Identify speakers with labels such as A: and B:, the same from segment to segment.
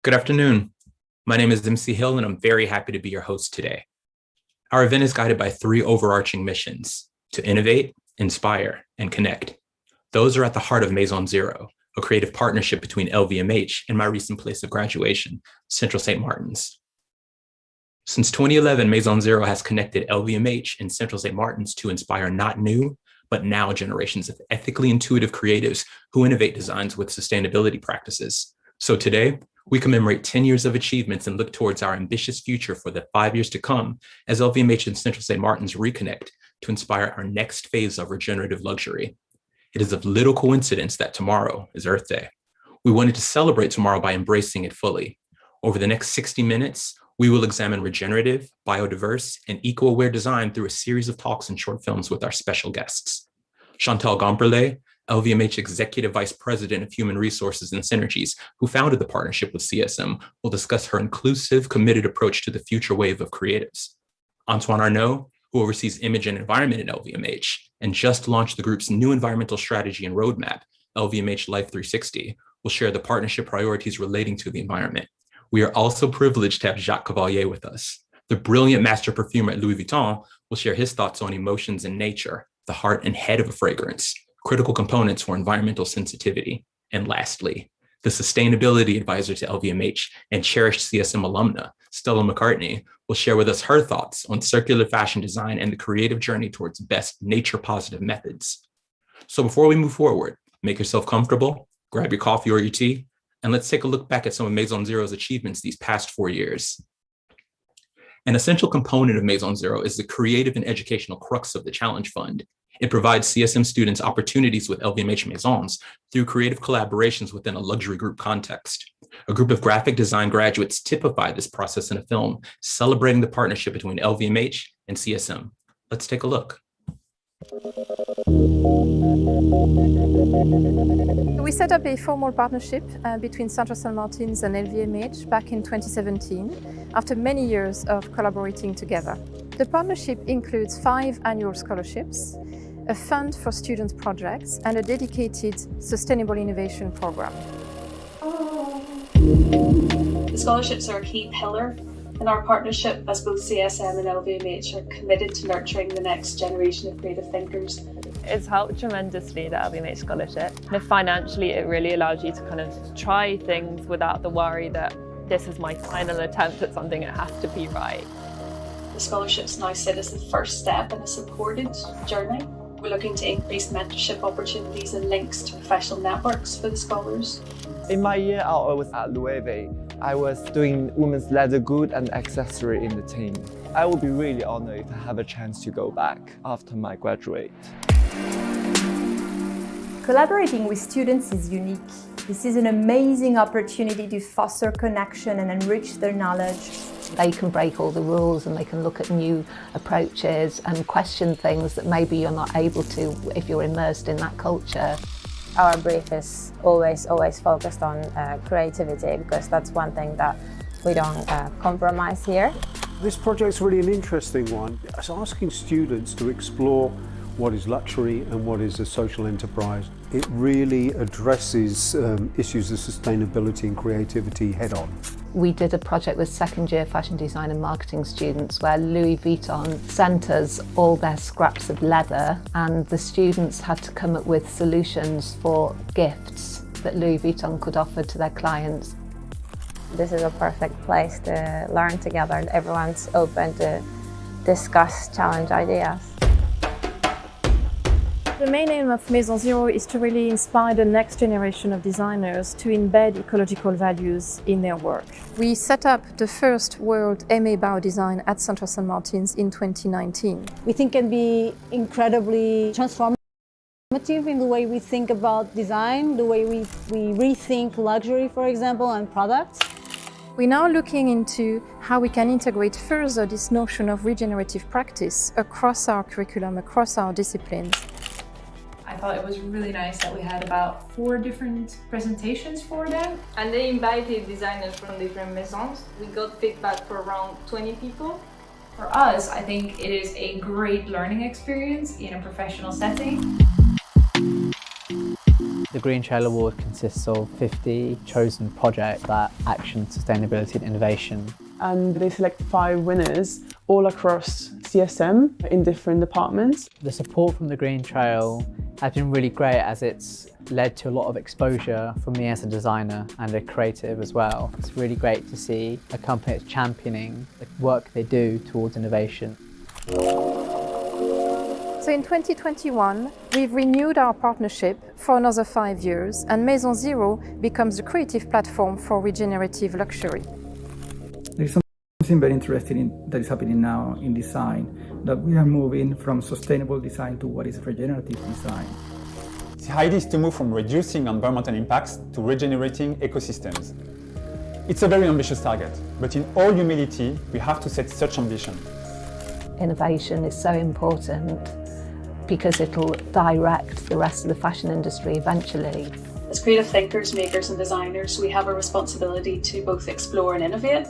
A: Good afternoon. My name is MC Hill, and I'm very happy to be your host today. Our event is guided by three overarching missions: to innovate, inspire, and connect. Those are at the heart of Maison Zero, a creative partnership between LVMH and my recent place of graduation, Central St. Martin's. Since 2011, Maison Zero has connected LVMH and Central St. Martin's to inspire not new, but now generations of ethically intuitive creatives who innovate designs with sustainability practices. So today, we commemorate 10 years of achievements and look towards our ambitious future for the 5 years to come as LVMH and Central St. Martin's reconnect to inspire our next phase of regenerative luxury. It is of little coincidence that tomorrow is Earth Day. We wanted to celebrate tomorrow by embracing it fully. Over the next 60 minutes, we will examine regenerative, biodiverse, and eco-aware design through a series of talks and short films with our special guests. Chantal Gomperle, LVMH Executive Vice President of Human Resources and Synergies, who founded the partnership with CSM, will discuss her inclusive, committed approach to the future wave of creatives. Antoine Arnaud, who oversees image and environment at LVMH, and just launched the group's new environmental strategy and roadmap, LVMH Life 360, will share the partnership priorities relating to the environment. We are also privileged to have Jacques Cavalier with us. The brilliant master perfumer at Louis Vuitton will share his thoughts on emotions and nature, the heart and head of a fragrance, critical components for environmental sensitivity. And lastly, the sustainability advisor to LVMH and cherished CSM alumna, Stella McCartney, will share with us her thoughts on circular fashion design and the creative journey towards best nature-positive methods. So before we move forward, make yourself comfortable, grab your coffee or your tea, and let's take a look back at some of Maison Zero's achievements these past 4 years. An essential component of Maison Zero is the creative and educational crux of the Challenge Fund. It provides CSM students opportunities with LVMH Maisons through creative collaborations within a luxury group context. A group of graphic design graduates typify this process in a film, celebrating the partnership between LVMH and CSM. Let's take a look.
B: We set up a formal partnership between Central St. Martin's and LVMH back in 2017, after many years of collaborating together. The partnership includes 5 annual scholarships, a fund for student projects, and a dedicated sustainable innovation program.
C: The scholarships are a key pillar in our partnership, as both CSM and LVMH are committed to nurturing the next generation of creative thinkers.
D: It's helped tremendously, the LVMH scholarship. Financially, it really allows you to kind of try things without the worry that this is my final attempt at something, it has to be right.
C: The scholarships now sit as the first step in a supported journey. We're looking to increase mentorship opportunities and links to professional networks for the scholars.
E: In my year out, I was at Loewe. I was doing women's leather good and accessory in the team. I would be really honored if I have a chance to go back after my graduate.
F: Collaborating with students is unique. This is an amazing opportunity to foster connection and enrich their knowledge.
G: They can break all the rules and they can look at new approaches and question things that maybe you're not able to if you're immersed in that culture.
H: Our brief is always focused on creativity, because that's one thing that we don't compromise here.
I: This project's really an interesting one. It's asking students to explore what is luxury and what is a social enterprise. It really addresses issues of sustainability and creativity head on.
G: We did a project with second-year fashion design and marketing students where Louis Vuitton sent us all their scraps of leather, and the students had to come up with solutions for gifts that Louis Vuitton could offer to their clients.
H: This is a perfect place to learn together. Everyone's open to discuss, challenge ideas.
B: The main aim of Maison Zero is to really inspire the next generation of designers to embed ecological values in their work. We set up the first World MA Biodesign at Central St. Martin's in 2019.
J: We think can be incredibly transformative in the way we think about design, the way we rethink luxury, for example, and products.
B: We're now looking into how we can integrate further this notion of regenerative practice across our curriculum, across our disciplines.
K: I thought it was really nice that we had about 4 different presentations for them.
L: And they invited designers from different maisons. We got feedback for around 20 people.
K: For us, I think it is a great learning experience in a professional setting.
M: The Green Trail Award consists of 50 chosen projects that action sustainability and innovation.
N: And they select 5 winners all across CSM in different departments.
M: The support from the Green Trail has been really great as it's led to a lot of exposure for me as a designer and a creative as well. It's really great to see a company that's championing the work they do towards innovation.
B: So in 2021, we've renewed our partnership for another 5 years, and Maison Zero becomes the creative platform for regenerative luxury.
O: There's something very interesting that is happening now in design, that we are moving from sustainable design to what is regenerative design.
P: The idea is to move from reducing environmental impacts to regenerating ecosystems. It's a very ambitious target, but in all humility, we have to set such ambition.
G: Innovation is so important because it'll direct the rest of the fashion industry eventually.
C: As creative thinkers, makers and designers, we have a responsibility to both explore and innovate,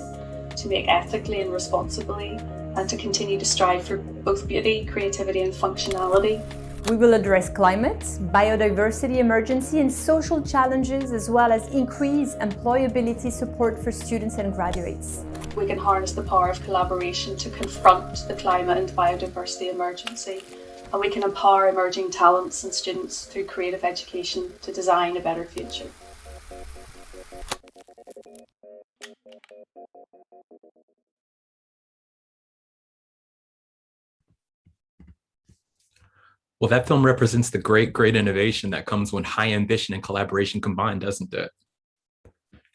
C: to make ethically and responsibly, and to continue to strive for both beauty, creativity and functionality.
F: We will address climate, biodiversity emergency and social challenges, as well as increase employability support for students and graduates.
C: We can harness the power of collaboration to confront the climate and biodiversity emergency, and we can empower emerging talents and students through creative education to design a better future.
A: Well, that film represents the great innovation that comes when high ambition and collaboration combine, doesn't it?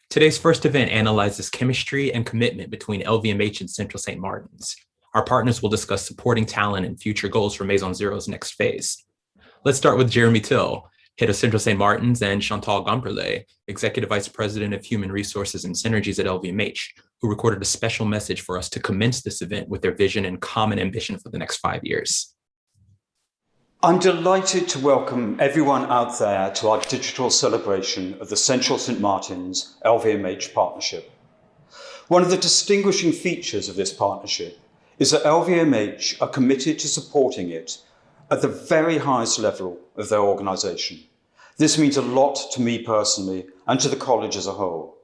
A: Today's first event analyzes chemistry and commitment between LVMH and Central St. Martin's. Our partners will discuss supporting talent and future goals for Maison Zero's next phase. Let's start with Jeremy Till, head of Central St. Martin's, and Chantal Gamperle, Executive Vice President of Human Resources and Synergies at LVMH, who recorded a special message for us to commence this event with their vision and common ambition for the next 5 years.
Q: I'm delighted to welcome everyone out there to our digital celebration of the Central St. Martin's LVMH partnership. One of the distinguishing features of this partnership is that LVMH are committed to supporting it at the very highest level of their organisation. This means a lot to me personally and to the college as a whole.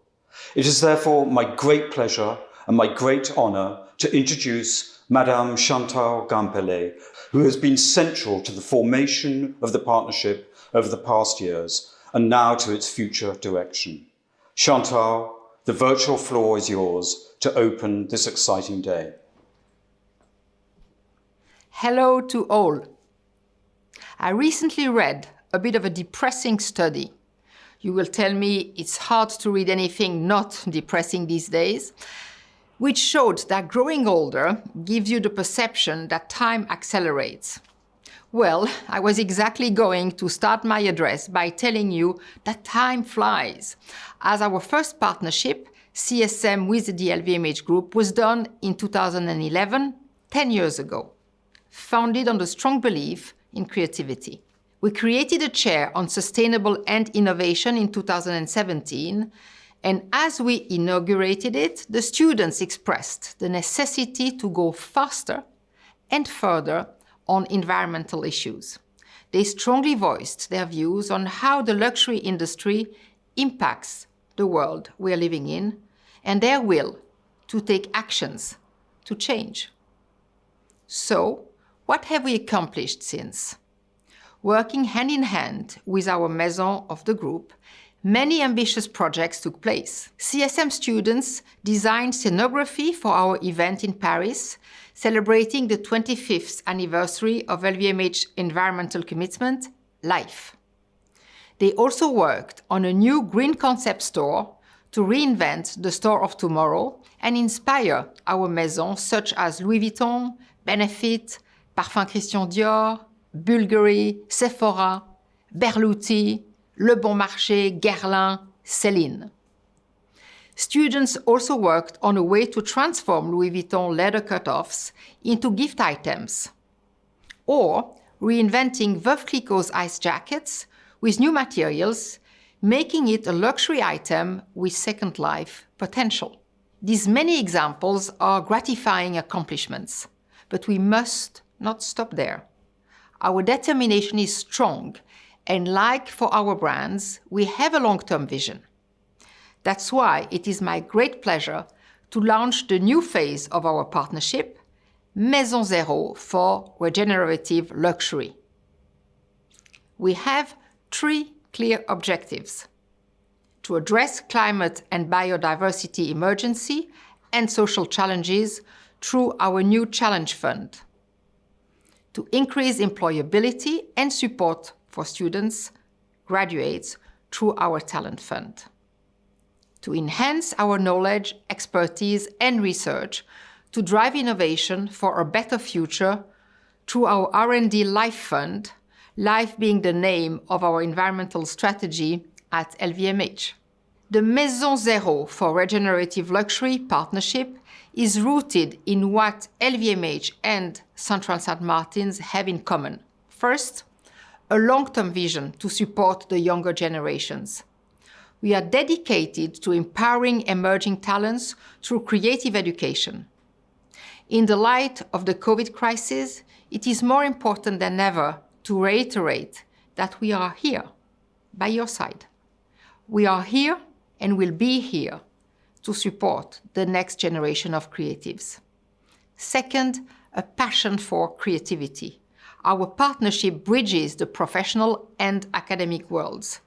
Q: It is therefore my great pleasure and my great honour to introduce Madame Chantal Gamperle, who has been central to the formation of the partnership over the past years and now to its future direction. Chantal, the virtual floor is yours to open this exciting day.
R: Hello to all. I recently read a bit of a depressing study. You will tell me it's hard to read anything not depressing these days, which showed that growing older gives you the perception that time accelerates. Well, I was exactly going to start my address by telling you that time flies, as our first partnership, CSM with the LVMH Group, was done in 2011, 10 years ago, founded on the strong belief in creativity. We created a chair on sustainable and innovation in 2017, and as we inaugurated it, the students expressed the necessity to go faster and further on environmental issues. They strongly voiced their views on how the luxury industry impacts the world we are living in, and their will to take actions to change. So, what have we accomplished since? Working hand in hand with our maison of the group, many ambitious projects took place. CSM students designed scenography for our event in Paris, celebrating the 25th anniversary of LVMH environmental commitment, Life. They also worked on a new green concept store to reinvent the store of tomorrow and inspire our maisons such as Louis Vuitton, Benefit, Parfum Christian Dior, Bulgari, Sephora, Berluti, Le Bon Marché, Guerlain, Celine. Students also worked on a way to transform Louis Vuitton leather cutoffs into gift items, or reinventing Veuve Clicquot's ice jackets with new materials, making it a luxury item with second life potential. These many examples are gratifying accomplishments, but we must not stop there. Our determination is strong, And like for our brands, we have a long-term vision. That's why it is my great pleasure to launch the new phase of our partnership, Maison Zéro for Regenerative Luxury. We have 3 clear objectives: to address climate and biodiversity emergency and social challenges through our new Challenge Fund, to increase employability and support for students, graduates through our Talent Fund, to enhance our knowledge, expertise and research to drive innovation for a better future through our R&D Life Fund, Life being the name of our environmental strategy at LVMH. The Maison Zéro for Regenerative Luxury partnership is rooted in what LVMH and Central Saint Martins have in common. First, a long-term vision to support the younger generations. We are dedicated to empowering emerging talents through creative education. In the light of the COVID crisis, it is more important than ever to reiterate that we are here, by your side. We are here and will be here to support the next generation of creatives. Second, a passion for creativity. Our partnership bridges the professional and academic worlds.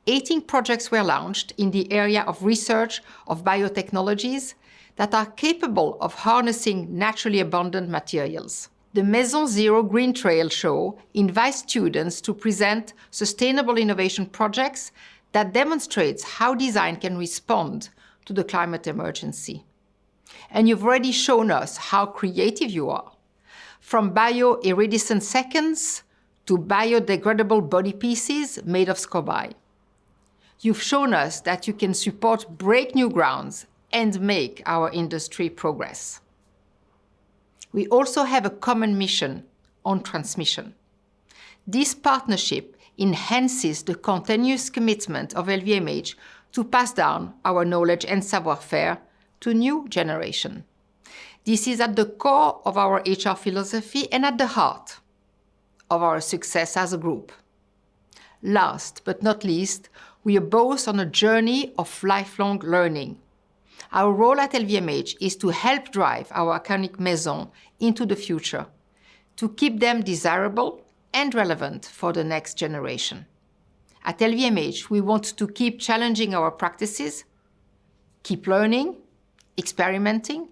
R: 18 projects were launched in the area of research of biotechnologies that are capable of harnessing naturally abundant materials. The Maison Zéro Green Trail Show invites students to present sustainable innovation projects that demonstrates how design can respond to the climate emergency. And you've already shown us how creative you are. From bio-iridescent seconds to biodegradable body pieces made of scoby. You've shown us that you can break new grounds and make our industry progress. We also have a common mission on transmission. This partnership enhances the continuous commitment of LVMH to pass down our knowledge and savoir-faire to new generation. This is at the core of our HR philosophy and at the heart of our success as a group. Last but not least, we are both on a journey of lifelong learning. Our role at LVMH is to help drive our iconic maison into the future, to keep them desirable and relevant for the next generation. At LVMH, we want to keep challenging our practices, keep learning, experimenting,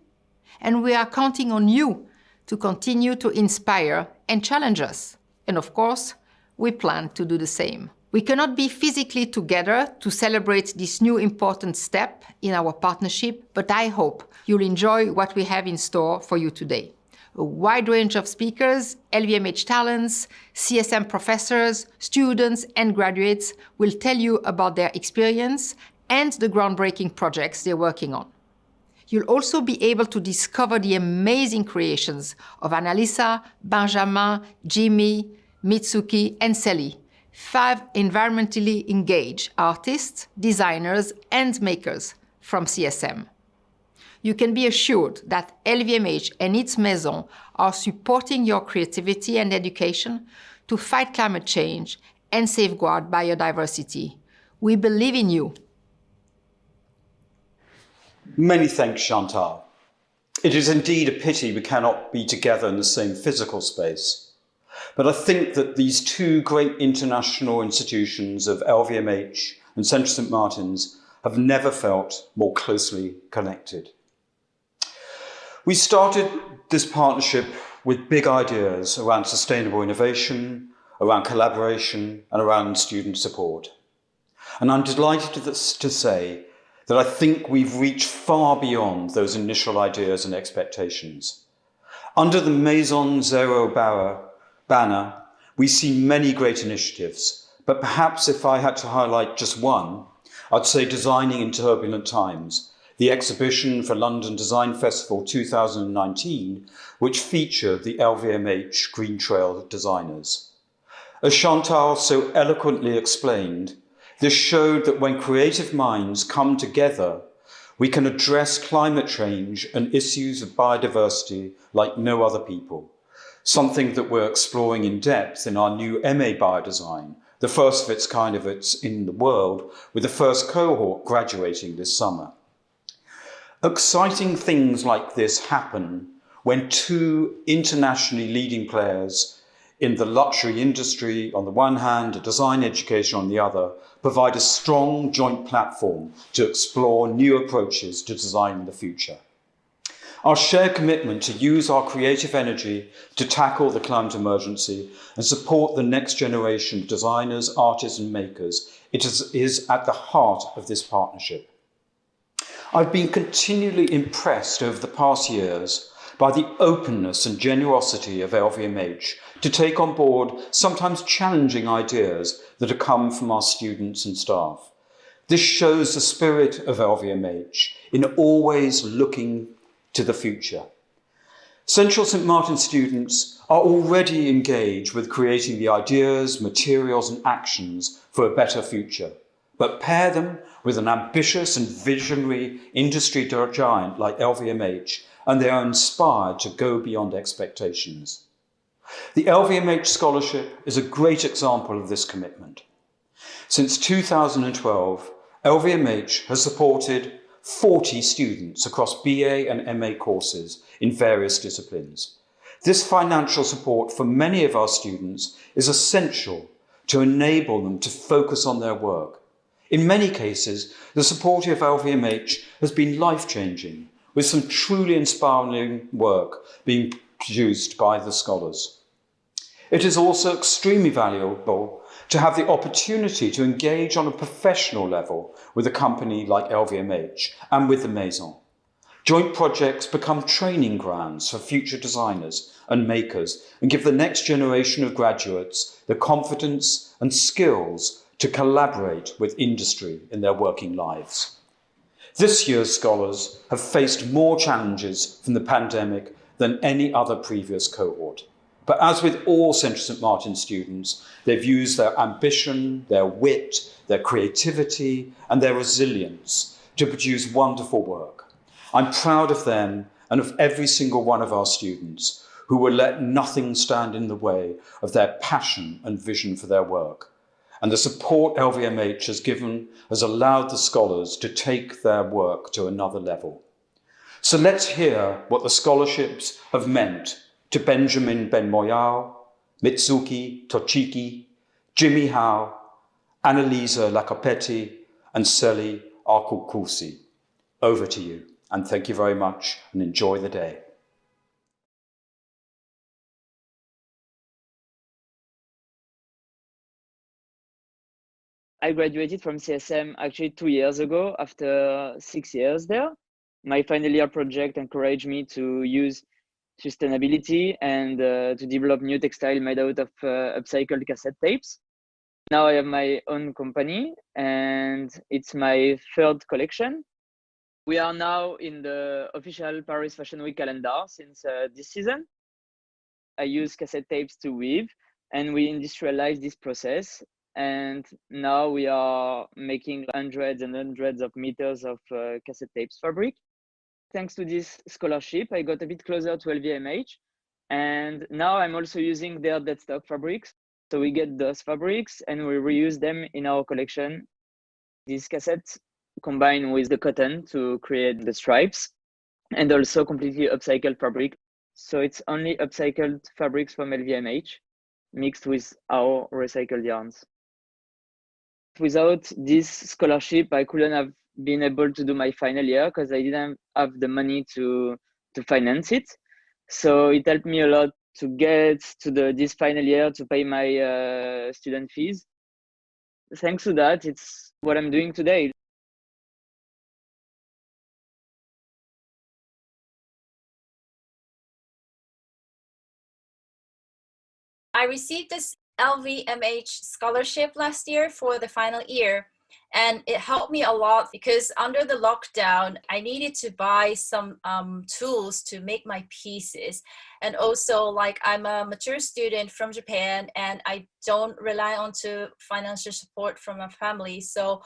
R: and we are counting on you to continue to inspire and challenge us. And of course, we plan to do the same. We cannot be physically together to celebrate this new important step in our partnership, but I hope you'll enjoy what we have in store for you today. A wide range of speakers, LVMH talents, CSM professors, students and graduates will tell you about their experience and the groundbreaking projects they're working on. You'll also be able to discover the amazing creations of Annalisa, Benjamin, Jimmy, Mitsuki and Sally, 5 environmentally engaged artists, designers and makers from CSM. You can be assured that LVMH and its Maison are supporting your creativity and education to fight climate change and safeguard biodiversity. We believe in you.
Q: Many thanks, Chantal. It is indeed a pity we cannot be together in the same physical space. But I think that these 2 great international institutions of LVMH and Central Saint Martins have never felt more closely connected. We started this partnership with big ideas around sustainable innovation, around collaboration, and around student support. And I'm delighted to say that I think we've reached far beyond those initial ideas and expectations. Under the Maison Zéro banner, we see many great initiatives, but perhaps if I had to highlight just one, I'd say Designing in Turbulent Times, the exhibition for London Design Festival 2019, which featured the LVMH Green Trail designers. As Chantal so eloquently explained, this showed that when creative minds come together, we can address climate change and issues of biodiversity like no other people, something that we're exploring in depth in our new MA Biodesign, the first of its kind in the world, with the first cohort graduating this summer. Exciting things like this happen when two internationally leading players in the luxury industry on the one hand, and design education on the other, provide a strong joint platform to explore new approaches to designing the future. Our shared commitment to use our creative energy to tackle the climate emergency and support the next generation of designers, artists and makers is at the heart of this partnership. I've been continually impressed over the past years by the openness and generosity of LVMH to take on board sometimes challenging ideas that have come from our students and staff. This shows the spirit of LVMH in always looking to the future. Central St. Martin students are already engaged with creating the ideas, materials and actions for a better future, but pair them with an ambitious and visionary industry giant like LVMH and they are inspired to go beyond expectations. The LVMH Scholarship is a great example of this commitment. Since 2012, LVMH has supported 40 students across BA and MA courses in various disciplines. This financial support for many of our students is essential to enable them to focus on their work. In many cases, the support of LVMH has been life-changing, with some truly inspiring work being produced by the scholars. It is also extremely valuable to have the opportunity to engage on a professional level with a company like LVMH and with the Maison. Joint projects become training grounds for future designers and makers and give the next generation of graduates the confidence and skills to collaborate with industry in their working lives. This year's scholars have faced more challenges from the pandemic than any other previous cohort. But as with all Central St. Martin students, they've used their ambition, their wit, their creativity, and their resilience to produce wonderful work. I'm proud of them and of every single one of our students who will let nothing stand in the way of their passion and vision for their work. And the support LVMH has given has allowed the scholars to take their work to another level. So let's hear what the scholarships have meant to Benjamin Benmoyal, Mitsuki Tochiki, Jimmy Howe, Annalisa Lacopetti, and Seli Arkukusi. Over to you, and thank you very much, and enjoy the day.
S: I graduated from CSM actually 2 years ago after 6 years there. My final year project encouraged me to use sustainability and to develop new textile made out of upcycled cassette tapes. Now I have my own company and it's my third collection. We are now in the official Paris Fashion Week calendar since this season. I use cassette tapes to weave and we industrialize this process. And now we are making hundreds and hundreds of meters of cassette tapes fabric. Thanks to this scholarship, I got a bit closer to LVMH. And now I'm also using their dead stock fabrics. So we get those fabrics and we reuse them in our collection. These cassettes combine with the cotton to create the stripes and also completely upcycled fabric. So it's only upcycled fabrics from LVMH mixed with our recycled yarns. Without this scholarship, I couldn't have been able to do my final year because I didn't have the money to finance it. So it helped me a lot to get to this final year to pay my student fees. Thanks to that, it's what I'm doing today.
T: I received this LVMH scholarship last year for the final year, and it helped me a lot because under the lockdown I needed to buy some tools to make my pieces, and also like I'm a mature student from Japan and I don't rely on financial support from my family, so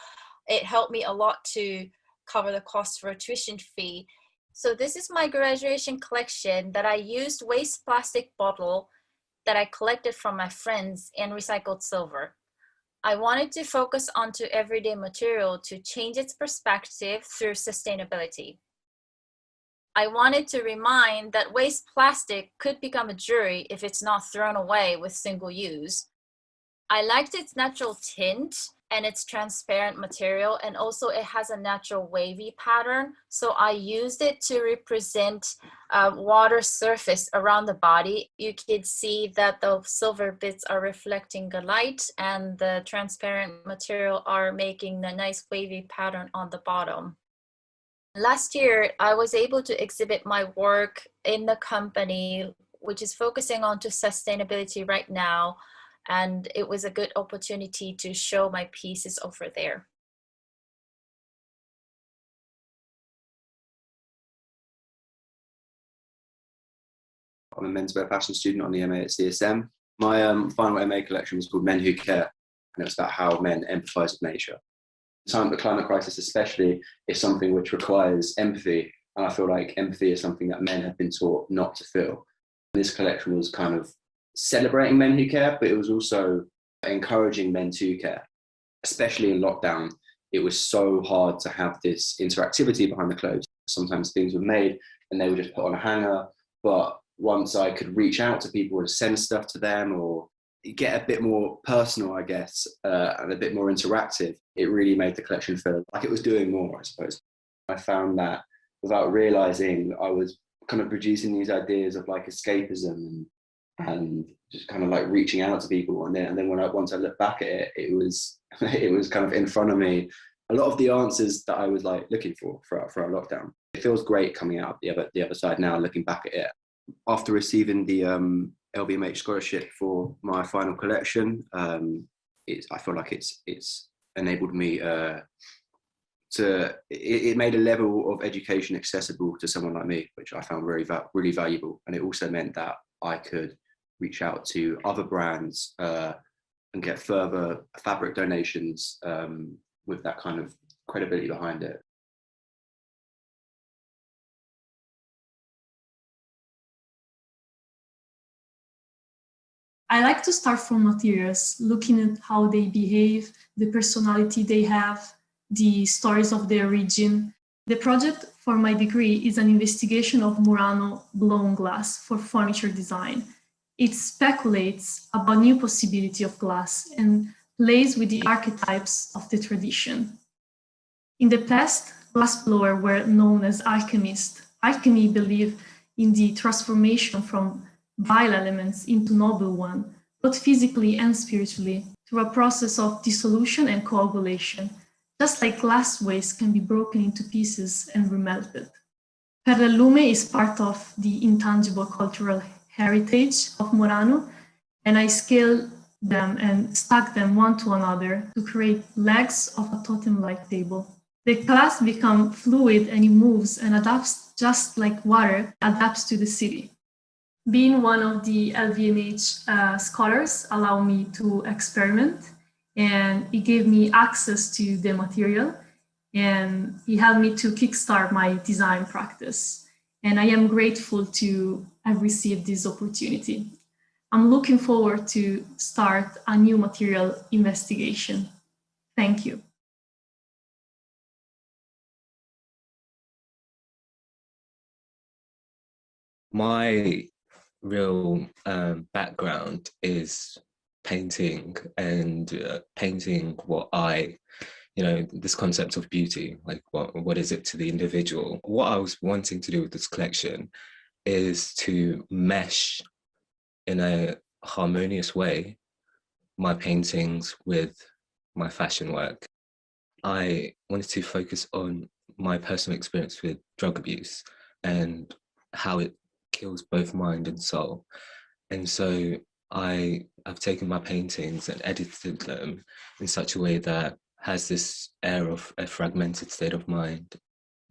T: it helped me a lot to cover the cost for a tuition fee. So this is my graduation collection that I used waste plastic bottle that I collected from my friends and recycled silver. I wanted to focus onto everyday material to change its perspective through sustainability. I wanted to remind that waste plastic could become a jewelry if it's not thrown away with single use. I liked its natural tint and its transparent material, and also it has a natural wavy pattern. So I used it to represent water surface around the body. You could see that the silver bits are reflecting the light and the transparent material are making the nice wavy pattern on the bottom. Last year, I was able to exhibit my work in the company, which is focusing on to sustainability right now. And it was a good opportunity to show my pieces over there.
U: I'm a menswear fashion student on the MA at CSM. My final MA collection was called Men Who Care, and it was about how men empathise with nature. The climate crisis especially is something which requires empathy, and I feel like empathy is something that men have been taught not to feel. This collection was kind of celebrating men who care, but it was also encouraging men to care. Especially in lockdown, it was so hard to have this interactivity behind the clothes. Sometimes things were made and they were just put on a hanger, but once I could reach out to people and send stuff to them or get a bit more personal, I guess, and a bit more interactive, it really made the collection feel like it was doing more, I suppose. I found that without realizing, I was kind of producing these ideas of like escapism and just kind of like reaching out to people. And then once I look back at it, it was kind of in front of me. A lot of the answers that I was like looking for our lockdown. It feels great coming out the other side now, looking back at it. After receiving the LVMH scholarship for my final collection, I feel like it's enabled me it made a level of education accessible to someone like me, which I found really valuable. And it also meant that I could reach out to other brands and get further fabric donations with that kind of credibility behind it.
V: I like to start from materials, looking at how they behave, the personality they have, the stories of their origin. The project for my degree is an investigation of Murano blown glass for furniture design. It speculates about new possibility of glass and plays with the archetypes of the tradition. In the past, glass blowers were known as alchemists. Alchemy believed in the transformation from vile elements into noble one, both physically and spiritually, through a process of dissolution and coagulation, just like glass waste can be broken into pieces and remelted. Perlelume is part of the intangible cultural heritage of Murano, and I scaled them and stacked them one to another to create legs of a totem-like table. The glass becomes fluid and it moves and adapts just like water adapts to the city. Being one of the LVMH scholars allowed me to experiment, and it gave me access to the material, and it helped me to kickstart my design practice. And I am grateful to have received this opportunity. I'm looking forward to start a new material investigation. Thank you.
W: My real background is painting and painting what this concept of beauty, like what is it to the individual. What I was wanting to do with this collection is to mesh in a harmonious way my paintings with my fashion work. I wanted to focus on my personal experience with drug abuse and how it kills both mind and soul. And so I have taken my paintings and edited them in such a way that has this air of a fragmented state of mind.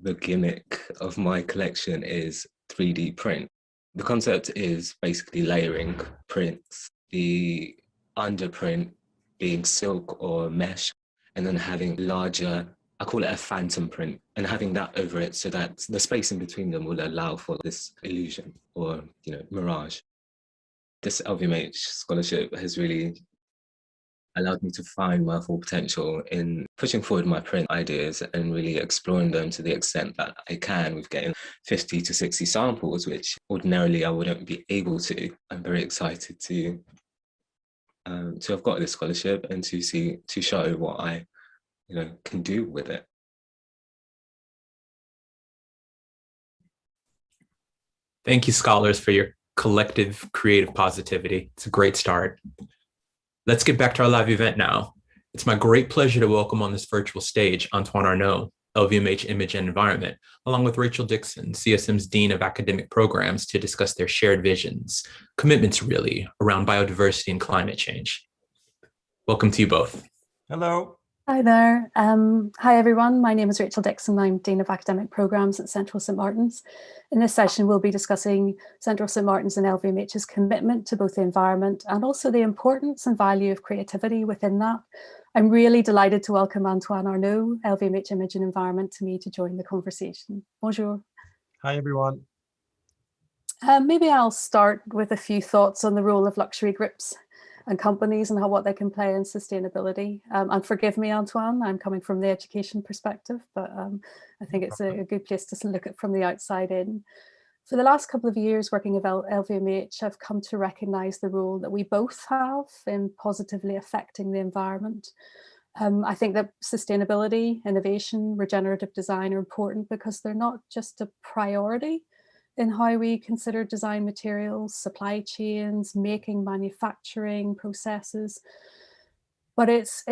W: The gimmick of my collection is 3D print. The concept is basically layering prints, the underprint being silk or mesh, and then having larger, I call it a phantom print, and having that over it so that the space in between them will allow for this illusion or, mirage. This LVMH scholarship has really allowed me to find my full potential in pushing forward my print ideas and really exploring them to the extent that I can with getting 50 to 60 samples, which ordinarily I wouldn't be able to. I'm very excited to have got this scholarship and to show what I can do with it.
A: Thank you, scholars, for your collective creative positivity. It's a great start. Let's get back to our live event now. It's my great pleasure to welcome on this virtual stage Antoine Arnault, LVMH Image and Environment, along with Rachel Dixon, CSM's Dean of Academic Programs, to discuss their shared visions, commitments really, around biodiversity and climate change. Welcome to you both.
D: Hello.
E: Hi there. Hi everyone. My name is Rachel Dixon. I'm Dean of Academic Programs at Central St Martin's. In this session, we'll be discussing Central St Martin's and LVMH's commitment to both the environment and also the importance and value of creativity within that. I'm really delighted to welcome Antoine Arnault, LVMH Image and Environment, to me to join the conversation. Bonjour.
D: Hi everyone.
E: Maybe I'll start with a few thoughts on the role of luxury groups and companies and what they can play in sustainability. And forgive me, Antoine, I'm coming from the education perspective, but I think it's a good place to look at from the outside in. For the last couple of years working at LVMH, I've come to recognise the role that we both have in positively affecting the environment. I think that sustainability, innovation, regenerative design are important because they're not just a priority in how we consider design materials, supply chains, making, manufacturing processes. But it's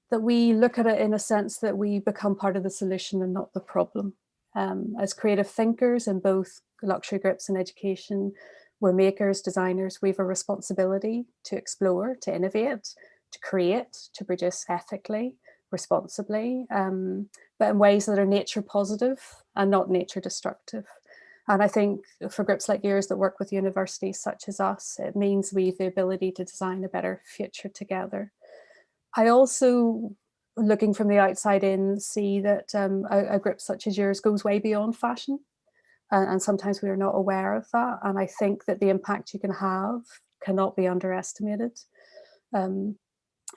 E: that we look at it in a sense that we become part of the solution and not the problem. As creative thinkers in both luxury groups and education, we're makers, designers, we have a responsibility to explore, to innovate, to create, to produce ethically, responsibly, but in ways that are nature positive and not nature destructive. And I think for groups like yours that work with universities such as us, it means we have the ability to design a better future together. I also, looking from the outside in, see that a group such as yours goes way beyond fashion. And sometimes we are not aware of that. And I think that the impact you can have cannot be underestimated. The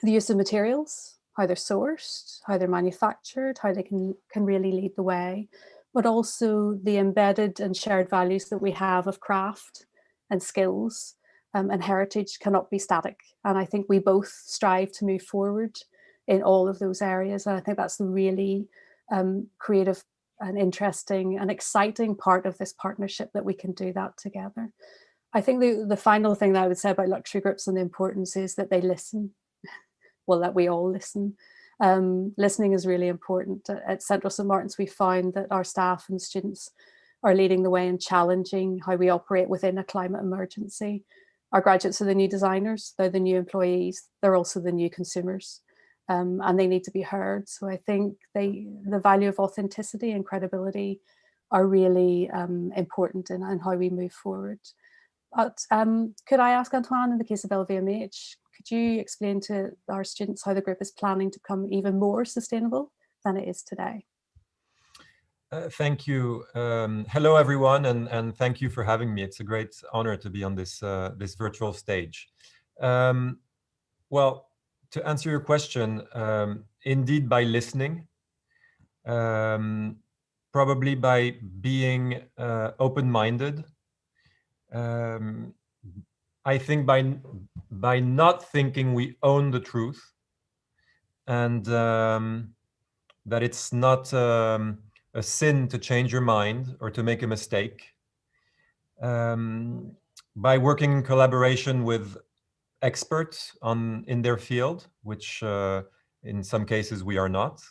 E: use of materials, how they're sourced, how they're manufactured, how they can really lead the way, but also the embedded and shared values that we have of craft and skills and heritage cannot be static. And I think we both strive to move forward in all of those areas. And I think that's the really creative and interesting and exciting part of this partnership, that we can do that together. I think the final thing that I would say about luxury groups and the importance is that they listen. Well, that we all listen. Listening is really important. At Central St Martin's, we found that our staff and students are leading the way in challenging how we operate within a climate emergency. Our graduates are the new designers, they're the new employees, they're also the new consumers, and they need to be heard. So I think the value of authenticity and credibility are really important in how we move forward. But could I ask Antoine, in the case of LVMH, could you explain to our students how the group is planning to become even more sustainable than it is today?
D: Thank you. Hello, everyone, and thank you for having me. It's a great honor to be on this virtual stage. Well, to answer your question, indeed by listening, probably by being open-minded, I think by not thinking we own the truth, and that it's not a sin to change your mind or to make a mistake. By working in collaboration with experts in their field, which in some cases we are not.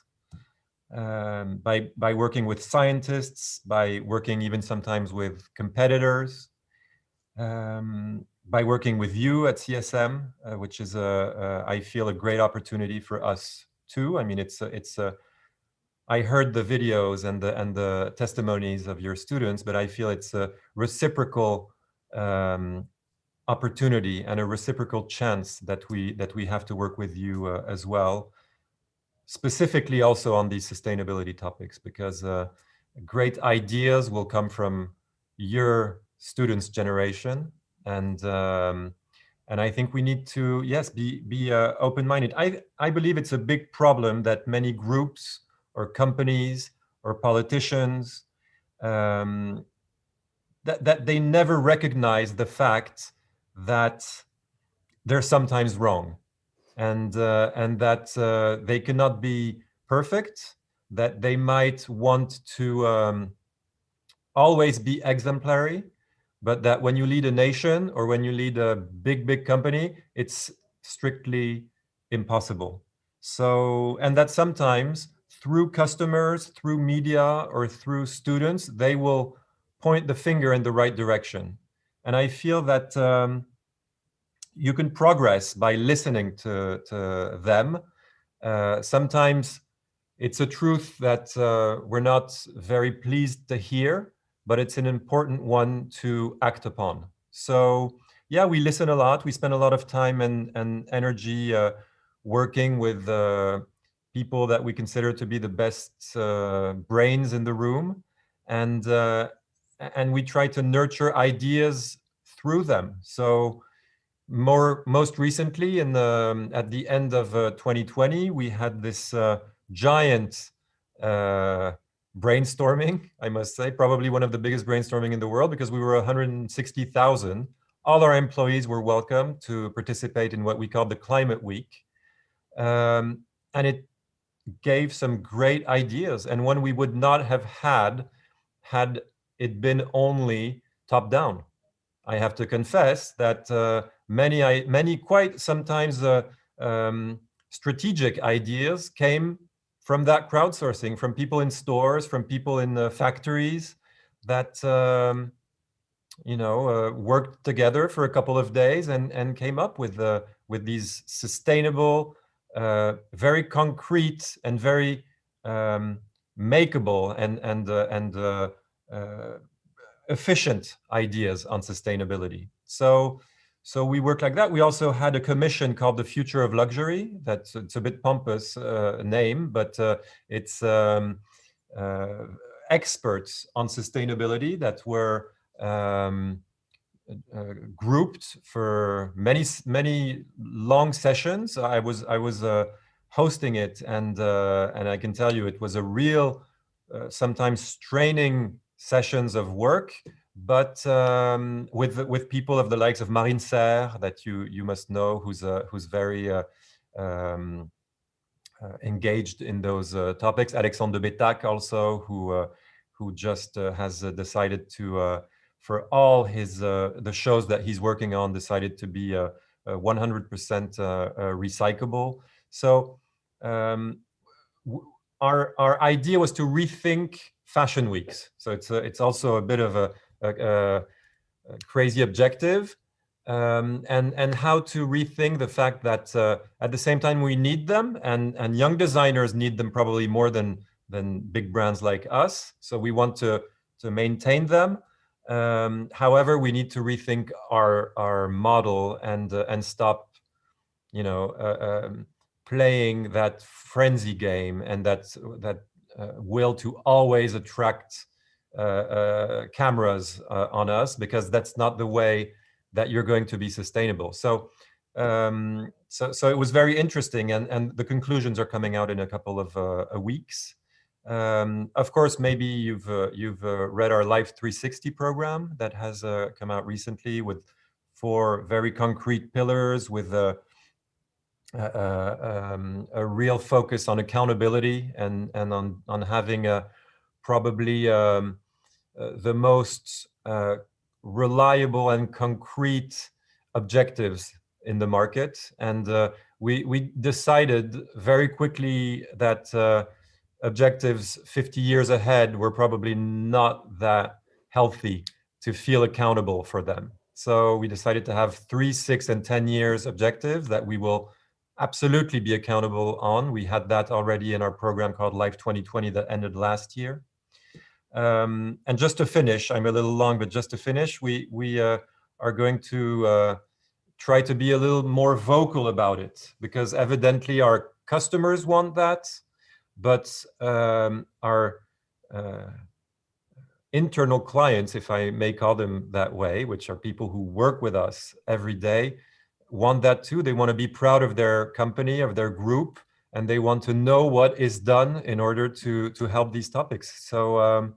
D: By working with scientists, by working even sometimes with competitors, by working with you at CSM, which is I feel a great opportunity for us too. I mean, I heard the videos and the testimonies of your students, but I feel it's a reciprocal opportunity and a reciprocal chance that we have to work with you as well, specifically also on these sustainability topics, because great ideas will come from your students' generation, and And I think we need to, yes, be open-minded. I believe it's a big problem that many groups or companies or politicians, that they never recognize the fact that they're sometimes wrong, and that they cannot be perfect, that they might want to always be exemplary, but that when you lead a nation or when you lead a big company, it's strictly impossible. So, and that sometimes through customers, through media, or through students, they will point the finger in the right direction. And I feel that you can progress by listening to them. Sometimes it's a truth that we're not very pleased to hear, but it's an important one to act upon. So yeah, we listen a lot. We spend a lot of time and energy working with people that we consider to be the best brains in the room. And we try to nurture ideas through them. So most recently, at the end of 2020, we had this giant brainstorming, I must say, probably one of the biggest brainstorming in the world, because we were 160,000. All our employees were welcome to participate in what we call the Climate Week. And it gave some great ideas, and one we would not have had it been only top down. I have to confess that many quite sometimes strategic ideas came from that crowdsourcing, from people in stores, from people in factories that worked together for a couple of days and came up with these sustainable, very concrete and very makeable and efficient ideas on sustainability. So we work like that. We also had a commission called the Future of Luxury. It's a bit pompous name, but it's experts on sustainability that were grouped for many long sessions. I was hosting it, and I can tell you it was a real sometimes straining sessions of work, but with people of the likes of Marine Serre, that you must know, who's very engaged in those topics. Alexandre de Bétac also, who just has decided to for all his the shows that he's working on, decided to be 100% recyclable. So our idea was to rethink fashion weeks. So it's also a bit of a crazy objective, and how to rethink the fact that at the same time we need them, and young designers need them probably more than big brands like us. So we want to maintain them. However, we need to rethink our model and stop, playing that frenzy game and that will to always attract cameras on us, because that's not the way that you're going to be sustainable. So it was very interesting, and the conclusions are coming out in a couple of weeks. Of course, maybe you've read our Life 360 program that has come out recently, with 4 very concrete pillars, with a real focus on accountability and on having probably the most reliable and concrete objectives in the market. And we decided very quickly that objectives 50 years ahead were probably not that healthy to feel accountable for them. So we decided to have 3, 6, and 10 years objectives that we will absolutely be accountable on. We had that already in our program called Life 2020 that ended last year. And just to finish, I'm a little long, but just to finish, we are going to try to be a little more vocal about it, because evidently our customers want that, but our internal clients, if I may call them that way, which are people who work with us every day, want that too. They want to be proud of their company, of their group, and they want to know what is done in order to help these topics. So,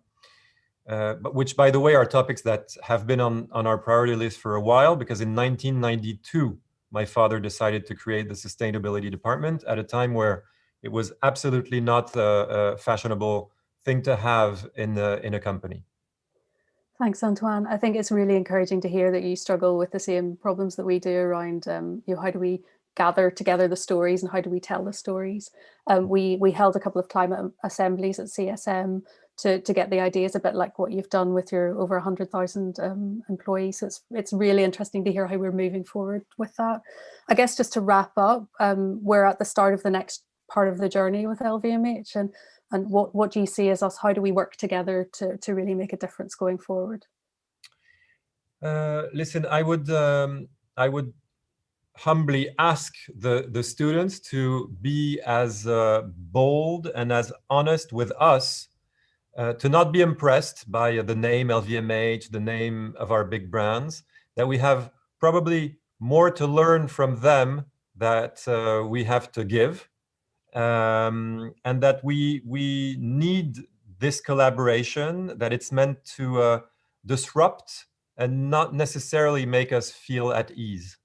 D: but which, by the way, are topics that have been on our priority list for a while, because in 1992, my father decided to create the sustainability department at a time where it was absolutely not a fashionable thing to have in a company.
E: Thanks, Antoine. I think it's really encouraging to hear that you struggle with the same problems that we do around how do we gather together the stories and how do we tell the stories. We held a couple of climate assemblies at CSM to get the ideas, a bit like what you've done with your over 100,000 employees. So it's really interesting to hear how we're moving forward with that. I guess just to wrap up, we're at the start of the next part of the journey with LVMH, and what do you see as us? How do we work together to really make a difference going forward?
D: Listen, I would humbly ask the students to be as bold and as honest with us, to not be impressed by the name LVMH, the name of our big brands, that we have probably more to learn from them that we have to give. And that we need this collaboration, that it's meant to disrupt and not necessarily make us feel at ease.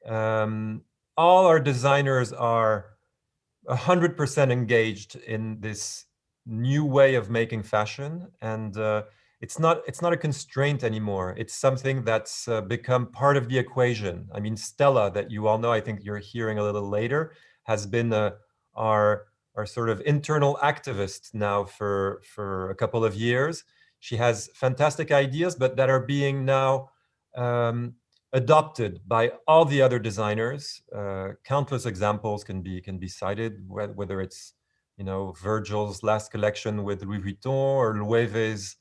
D: All our designers are 100% engaged in this new way of making fashion, and it's not a constraint anymore. It's something that's become part of the equation. I mean, Stella, that you all know, I think you're hearing a little later, has been our sort of internal activist now for a couple of years. She has fantastic ideas, but that are being now adopted by all the other designers. Countless examples can be cited, whether it's Virgil's last collection with Louis Vuitton or Loewe's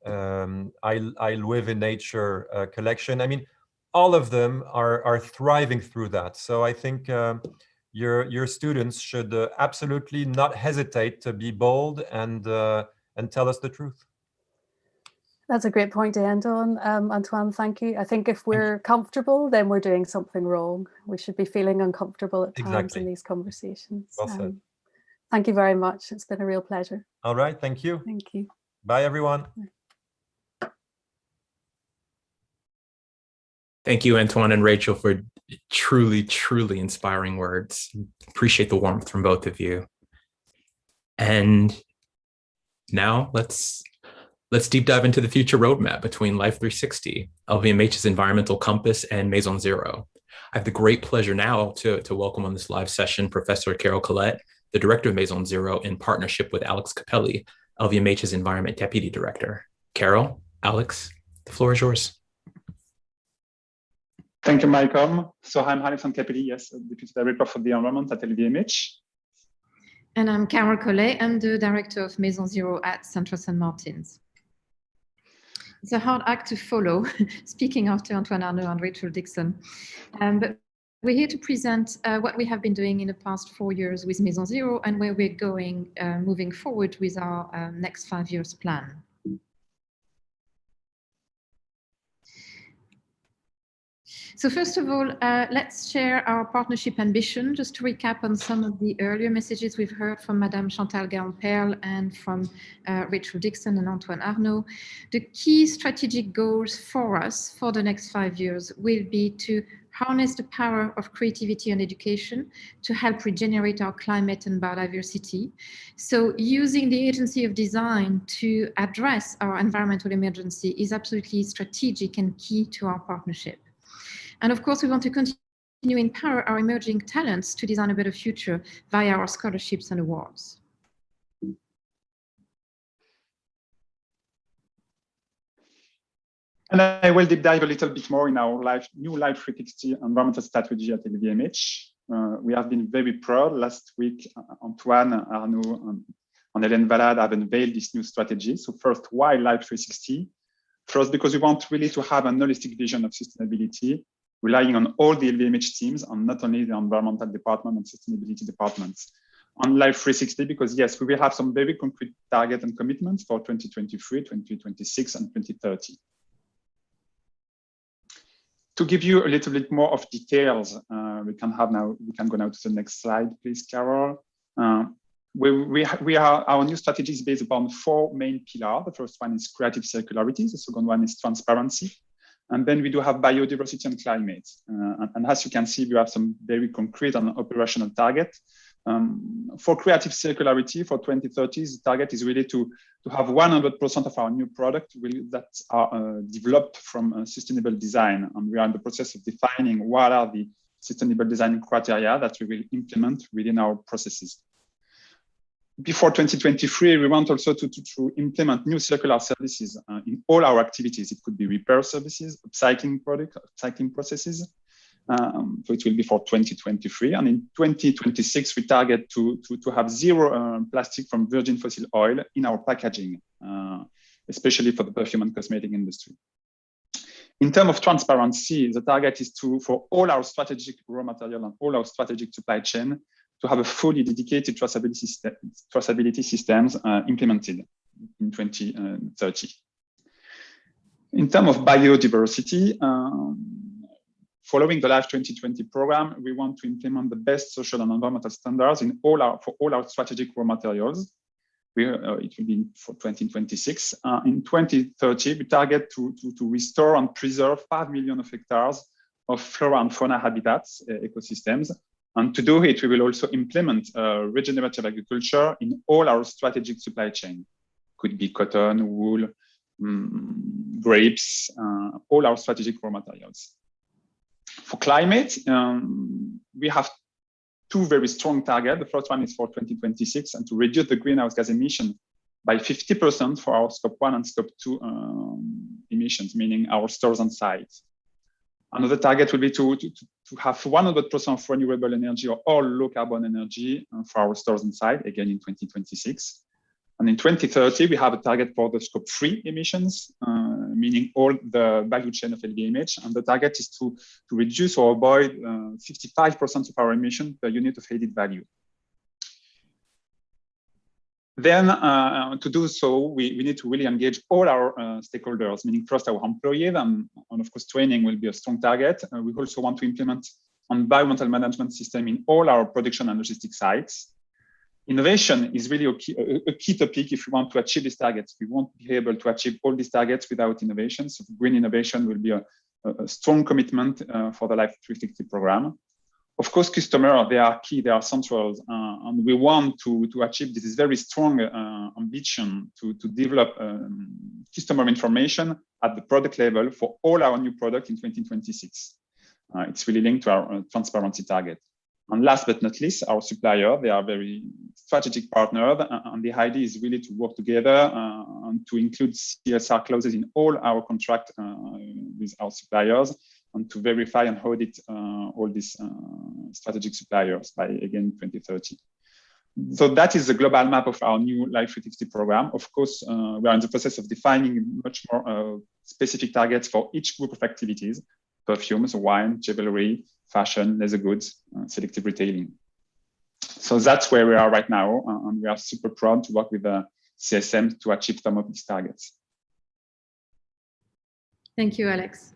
D: I Loewe Nature collection. I mean, all of them are thriving through that. So I think your students should absolutely not hesitate to be bold and tell us the truth.
E: That's a great point to end on, Antoine. Thank you. I think if we're comfortable, then we're doing something wrong. We should be feeling uncomfortable at times in these conversations.
D: Well said.
E: Thank you very much. It's been a real pleasure.
D: All right. Thank you.
E: Thank you.
D: Bye, everyone.
A: Thank you, Antoine and Rachel, for truly, truly inspiring words. Appreciate the warmth from both of you. And now let's deep dive into the future roadmap between Life 360, LVMH's environmental compass, and Maison Zero. I have the great pleasure now to welcome on this live session Professor Carol Collette, the director of Maison Zero, in partnership with Alex Capelli, LVMH's Environment Deputy Director. Carol, Alex, the floor is yours.
H: Thank you, Malcolm. So I'm Alexandre Capelli, yes, Deputy Director for the Environment at LVMH.
I: And I'm Carol Collette. I'm the Director of Maison Zero at Central St. Martins. It's a hard act to follow, speaking after Antoine Arnault and Rachel Dixon. But we're here to present what we have been doing in the past 4 years with Maison Zero and where we're going moving forward with our next 5 years plan. So first of all, let's share our partnership ambition, just to recap on some of the earlier messages we've heard from Madame Chantal Guérin-Perle and from Rachel Dixon and Antoine Arnault. The key strategic goals for us for the next 5 years will be to harness the power of creativity and education to help regenerate our climate and biodiversity. So using the agency of design to address our environmental emergency is absolutely strategic and key to our partnership. And of course, we want to continue to empower our emerging talents to design a better future via our scholarships and awards.
H: And I will deep dive a little bit more in our new Life 360 environmental strategy at LVMH. We have been very proud. Last week, Antoine, Arnaud, and Hélène Valade have unveiled this new strategy. So first, why Life 360? First, because we want really to have a holistic vision of sustainability, relying on all the LVMH teams and not only the environmental department and sustainability departments. On Life 360, because yes, we will have some very concrete targets and commitments for 2023, 2026, and 2030. To give you a little bit more of details, we can go now to the next slide, please, Carol. Our new strategy is based upon 4 main pillars. The first one is creative circularity. The second one is transparency. And then we do have biodiversity and climate. And as you can see, we have some very concrete and operational targets. For creative circularity for 2030, the target is really to have 100% of our new product that are developed from sustainable design. And we are in the process of defining what are the sustainable design criteria that we will implement within our processes. Before 2023, we want also to implement new circular services in all our activities. It could be repair services, upcycling products, upcycling processes. So it will be for 2023. And in 2026, we target to have 0 plastic from virgin fossil oil in our packaging, especially for the perfume and cosmetic industry. In terms of transparency, the target is for all our strategic raw material and all our strategic supply chain, to have a fully dedicated traceability systems implemented in 2030. In terms of biodiversity, following the LIFE 2020 program, we want to implement the best social and environmental standards for all our strategic raw materials. It will be for 2026. In 2030, we target to restore and preserve 5 million hectares of flora and fauna habitats, ecosystems. And to do it, we will also implement regenerative agriculture in all our strategic supply chain. Could be cotton, wool, grapes, all our strategic raw materials. For climate, we have 2 very strong targets. The first one is for 2026, and to reduce the greenhouse gas emission by 50% for our Scope 1 and Scope 2 emissions, meaning our stores and sites. Another target will be to have 100% of renewable energy or all low carbon energy for our stores and sites, again in 2026. And in 2030, we have a target for the Scope 3 emissions, meaning all the value chain of LVMH. And the target is to reduce or avoid 55% of our emission per unit of added value. Then to do so, we need to really engage all our stakeholders, meaning first our employees, and of course training will be a strong target. We also want to implement environmental management system in all our production and logistics sites. Innovation is really a key topic if we want to achieve these targets. We won't be able to achieve all these targets without innovation. So green innovation will be a strong commitment for the LIFE 360 program. Of course, customers, they are key, they are central, and we want to achieve this very strong ambition to develop customer information at the product level for all our new products in 2026. It's really linked to our transparency target. And last but not least, our supplier, they are very strategic partners, and the idea is really to work together and to include CSR clauses in all our contracts with our suppliers, and to verify and audit all these strategic suppliers by, again, 2030. So that is the global map of our new LIFE 360 program. Of course, we are in the process of defining much more specific targets for each group of activities: perfumes, wine, jewelry, fashion, leather goods, selective retailing. So that's where we are right now, and we are super proud to work with the CSM to achieve some of these targets.
I: Thank you, Alex.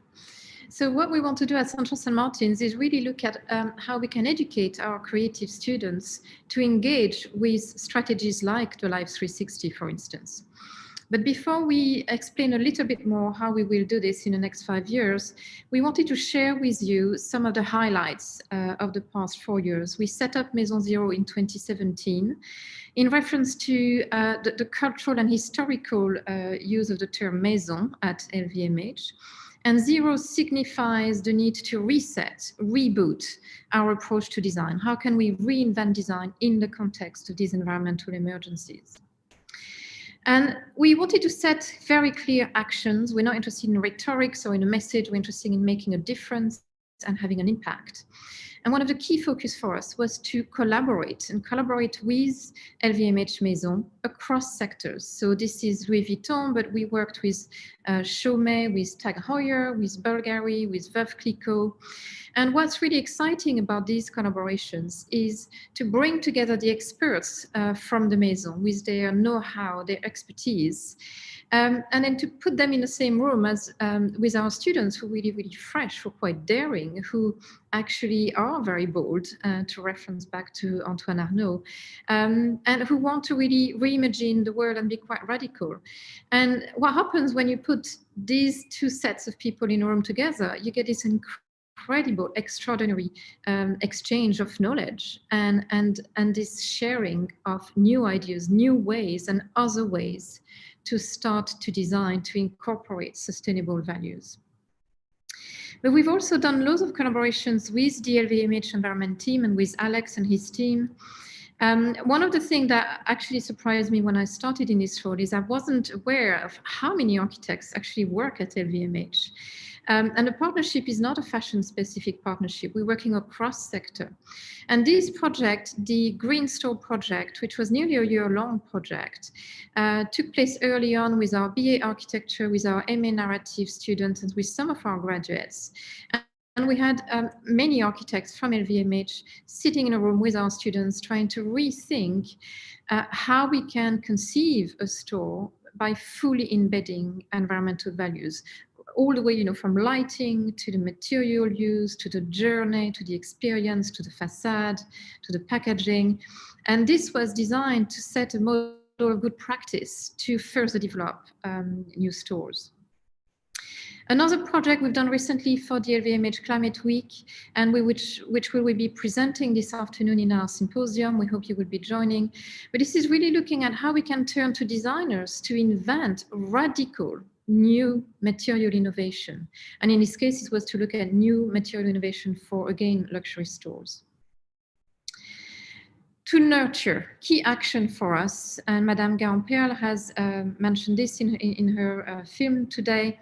I: So what we want to do at Central St. Martins is really look at how we can educate our creative students to engage with strategies like the LIFE 360, for instance. But before we explain a little bit more how we will do this in the next 5 years, we wanted to share with you some of the highlights of the past 4 years. We set up Maison Zero in 2017 in reference to the cultural and historical use of the term maison at LVMH. And Zero signifies the need to reset, reboot our approach to design. How can we reinvent design in the context of these environmental emergencies? And we wanted to set very clear actions. We're not interested in rhetoric or in a message. We're interested in making a difference and having an impact. And one of the key focus for us was to collaborate with LVMH Maison across sectors. So this is Louis Vuitton, but we worked with Chaumet, with Tag Heuer, with Bulgari, with Veuve Clicquot. And what's really exciting about these collaborations is to bring together the experts from the Maison with their know-how, their expertise, And then to put them in the same room as with our students who are really, really fresh, who are quite daring, who actually are very bold, to reference back to Antoine Arnaud, and who want to really reimagine the world and be quite radical. And what happens when you put these two sets of people in a room together, you get this incredible, extraordinary exchange of knowledge and this sharing of new ideas, new ways and other ways to start to design, to incorporate sustainable values. But we've also done loads of collaborations with the LVMH environment team and with Alex and his team. One of the things that actually surprised me when I started in this role is I wasn't aware of how many architects actually work at LVMH. And the partnership is not a fashion-specific partnership. We're working across sector. And this project, the Green Store project, which was nearly a year-long project, took place early on with our BA Architecture, with our MA Narrative students, and with some of our graduates. And we had many architects from LVMH sitting in a room with our students trying to rethink how we can conceive a store by fully embedding environmental values, all the way, you know, from lighting to the material used, to the journey, to the experience, to the facade, to the packaging. And this was designed to set a model of good practice to further develop new stores. Another project we've done recently for the LVMH Climate Week, and which we will be presenting this afternoon in our symposium. We hope you will be joining. But this is really looking at how we can turn to designers to invent radical new material innovation. And in this case, it was to look at new material innovation for, again, luxury stores. To nurture, key action for us, and Madame Guérin-Perle has mentioned this in her film today,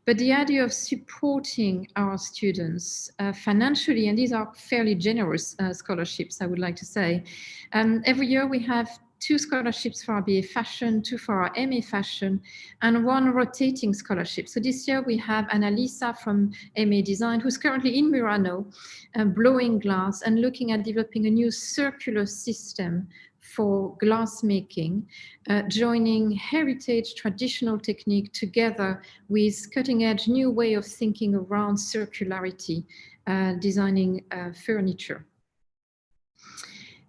I: but the idea of supporting our students financially, and these are fairly generous scholarships, I would like to say. Every year we have 2 scholarships for our BA Fashion, 2 for our MA Fashion, and 1 rotating scholarship. So this year we have Annalisa from MA Design, who's currently in Murano, blowing glass and looking at developing a new circular system for glass making, joining heritage traditional technique together with cutting edge new way of thinking around circularity, designing furniture.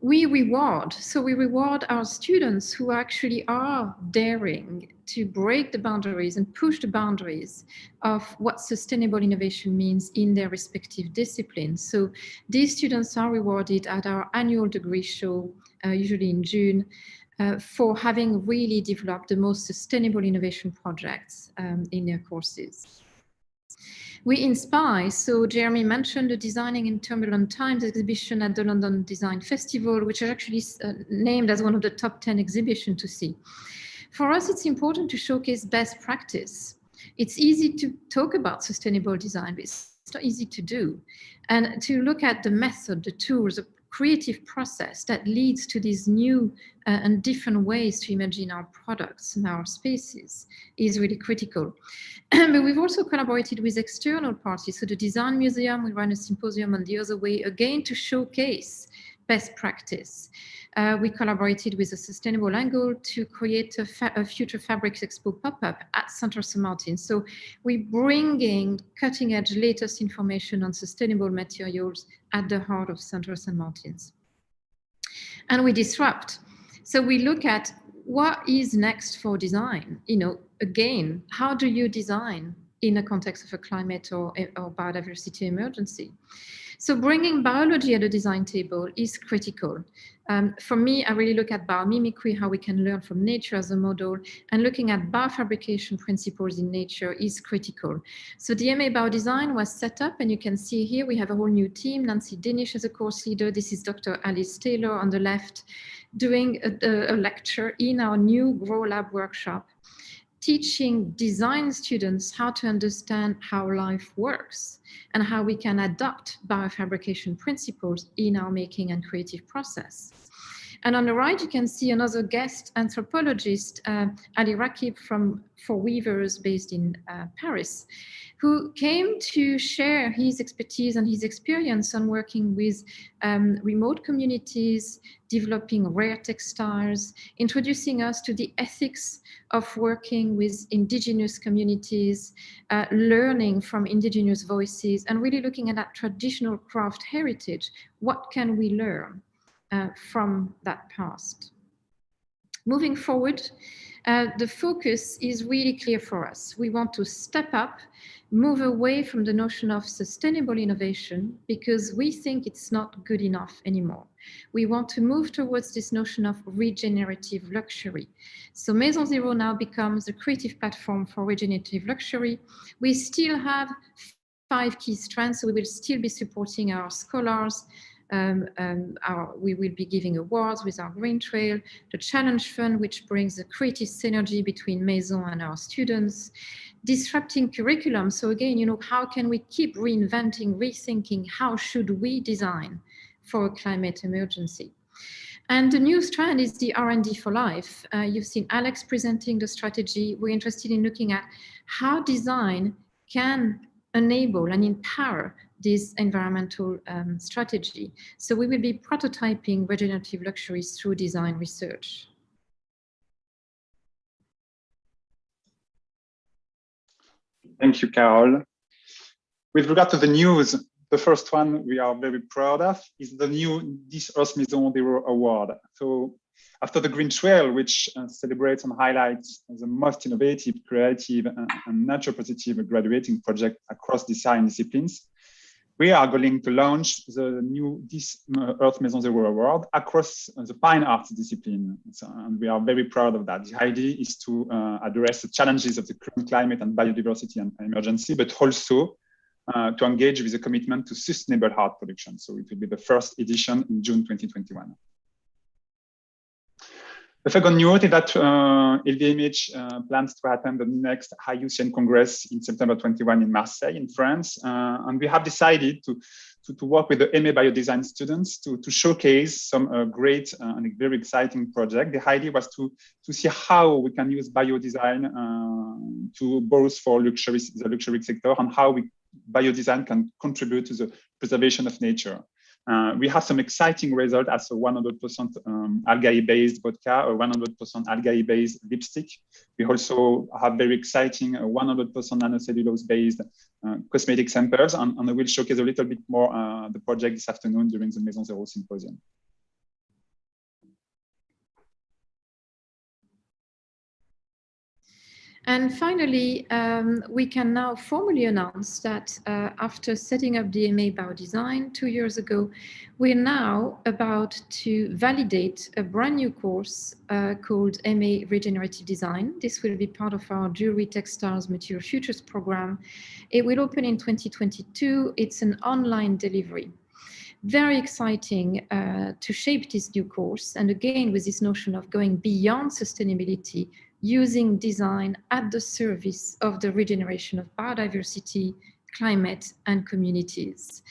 I: We reward our students who actually are daring to break the boundaries and push the boundaries of what sustainable innovation means in their respective disciplines. So these students are rewarded at our annual degree show, usually in June, for having really developed the most sustainable innovation projects in their courses. We inspire, so Jeremy mentioned the Designing in Turbulent Times exhibition at the London Design Festival, which is actually named as one of the top 10 exhibitions to see. For us, it's important to showcase best practice. It's easy to talk about sustainable design, but it's not easy to do. And to look at the method, the tools, the creative process that leads to these new and different ways to imagine our products and our spaces is really critical. But we've also collaborated with external parties. So the Design Museum, we run a symposium on the other way, again, to showcase best practice. We collaborated with a sustainable angle to create a Future Fabrics Expo pop-up at Centre St. Martin. So we're bringing cutting-edge latest information on sustainable materials at the heart of Centre St. Martin's. And we disrupt. So we look at what is next for design. You know, again, how do you design in the context of a climate or biodiversity emergency? So bringing biology at the design table is critical. For me, I really look at biomimicry, how we can learn from nature as a model, and looking at biofabrication principles in nature is critical. So the MA Biodesign was set up, and you can see here we have a whole new team. Nancy Dinish as a course leader. This is Dr. Alice Taylor on the left, doing a lecture in our new Grow Lab workshop, teaching design students how to understand how life works and how we can adopt biofabrication principles in our making and creative process. And on the right, you can see another guest anthropologist, Ali Rakib from For Weavers, based in Paris, who came to share his expertise and his experience on working with remote communities, developing rare textiles, introducing us to the ethics of working with indigenous communities, learning from indigenous voices, and really looking at that traditional craft heritage. What can we learn from that past? Moving forward, the focus is really clear for us. We want to step up, move away from the notion of sustainable innovation, because we think it's not good enough anymore. We want to move towards this notion of regenerative luxury. So Maison Zero now becomes a creative platform for regenerative luxury. We still have 5 key strands, so we will still be supporting our scholars. We will be giving awards with our Green Trail, the Challenge Fund, which brings a creative synergy between Maison and our students, disrupting curriculum. So again, how can we keep reinventing, rethinking, how should we design for a climate emergency? And the new strand is the R&D for life. You've seen Alex presenting the strategy. We're interested in looking at how design can enable and empower this environmental strategy. So we will be prototyping regenerative luxuries through design research.
H: Thank you, Carol. With regard to the news, the first one we are very proud of is the new This Earth Maison Zero Award. So after the Green Trail, which celebrates and highlights the most innovative, creative, and nature positive graduating project across design disciplines, we are going to launch the new This Earth Maison Zero Award across the fine arts discipline. And we are very proud of that. The idea is to address the challenges of the current climate and biodiversity and emergency, but also to engage with a commitment to sustainable art production. So it will be the first edition in June 2021. The second news is that LVMH plans to attend the next IUCN Congress in September 21 in Marseille, in France. And we have decided to work with the MA Biodesign students to showcase some great and very exciting project. The idea was to see how we can use biodesign to both for the luxury sector and how biodesign can contribute to the preservation of nature. We have some exciting results as a 100% algae-based vodka, or 100% algae-based lipstick. We also have very exciting 100% nanocellulose-based cosmetic samples, and I will showcase a little bit more the project this afternoon during the Maison Zero Symposium.
I: And finally, we can now formally announce that after setting up DMA Biodesign 2 years ago, we're now about to validate a brand new course called MA Regenerative Design. This will be part of our Jewelry, Textiles, Material Futures program. It will open in 2022. It's an online delivery. Very exciting to shape this new course. And again, with this notion of going beyond sustainability, using design at the service of the regeneration of biodiversity, climate, and communities.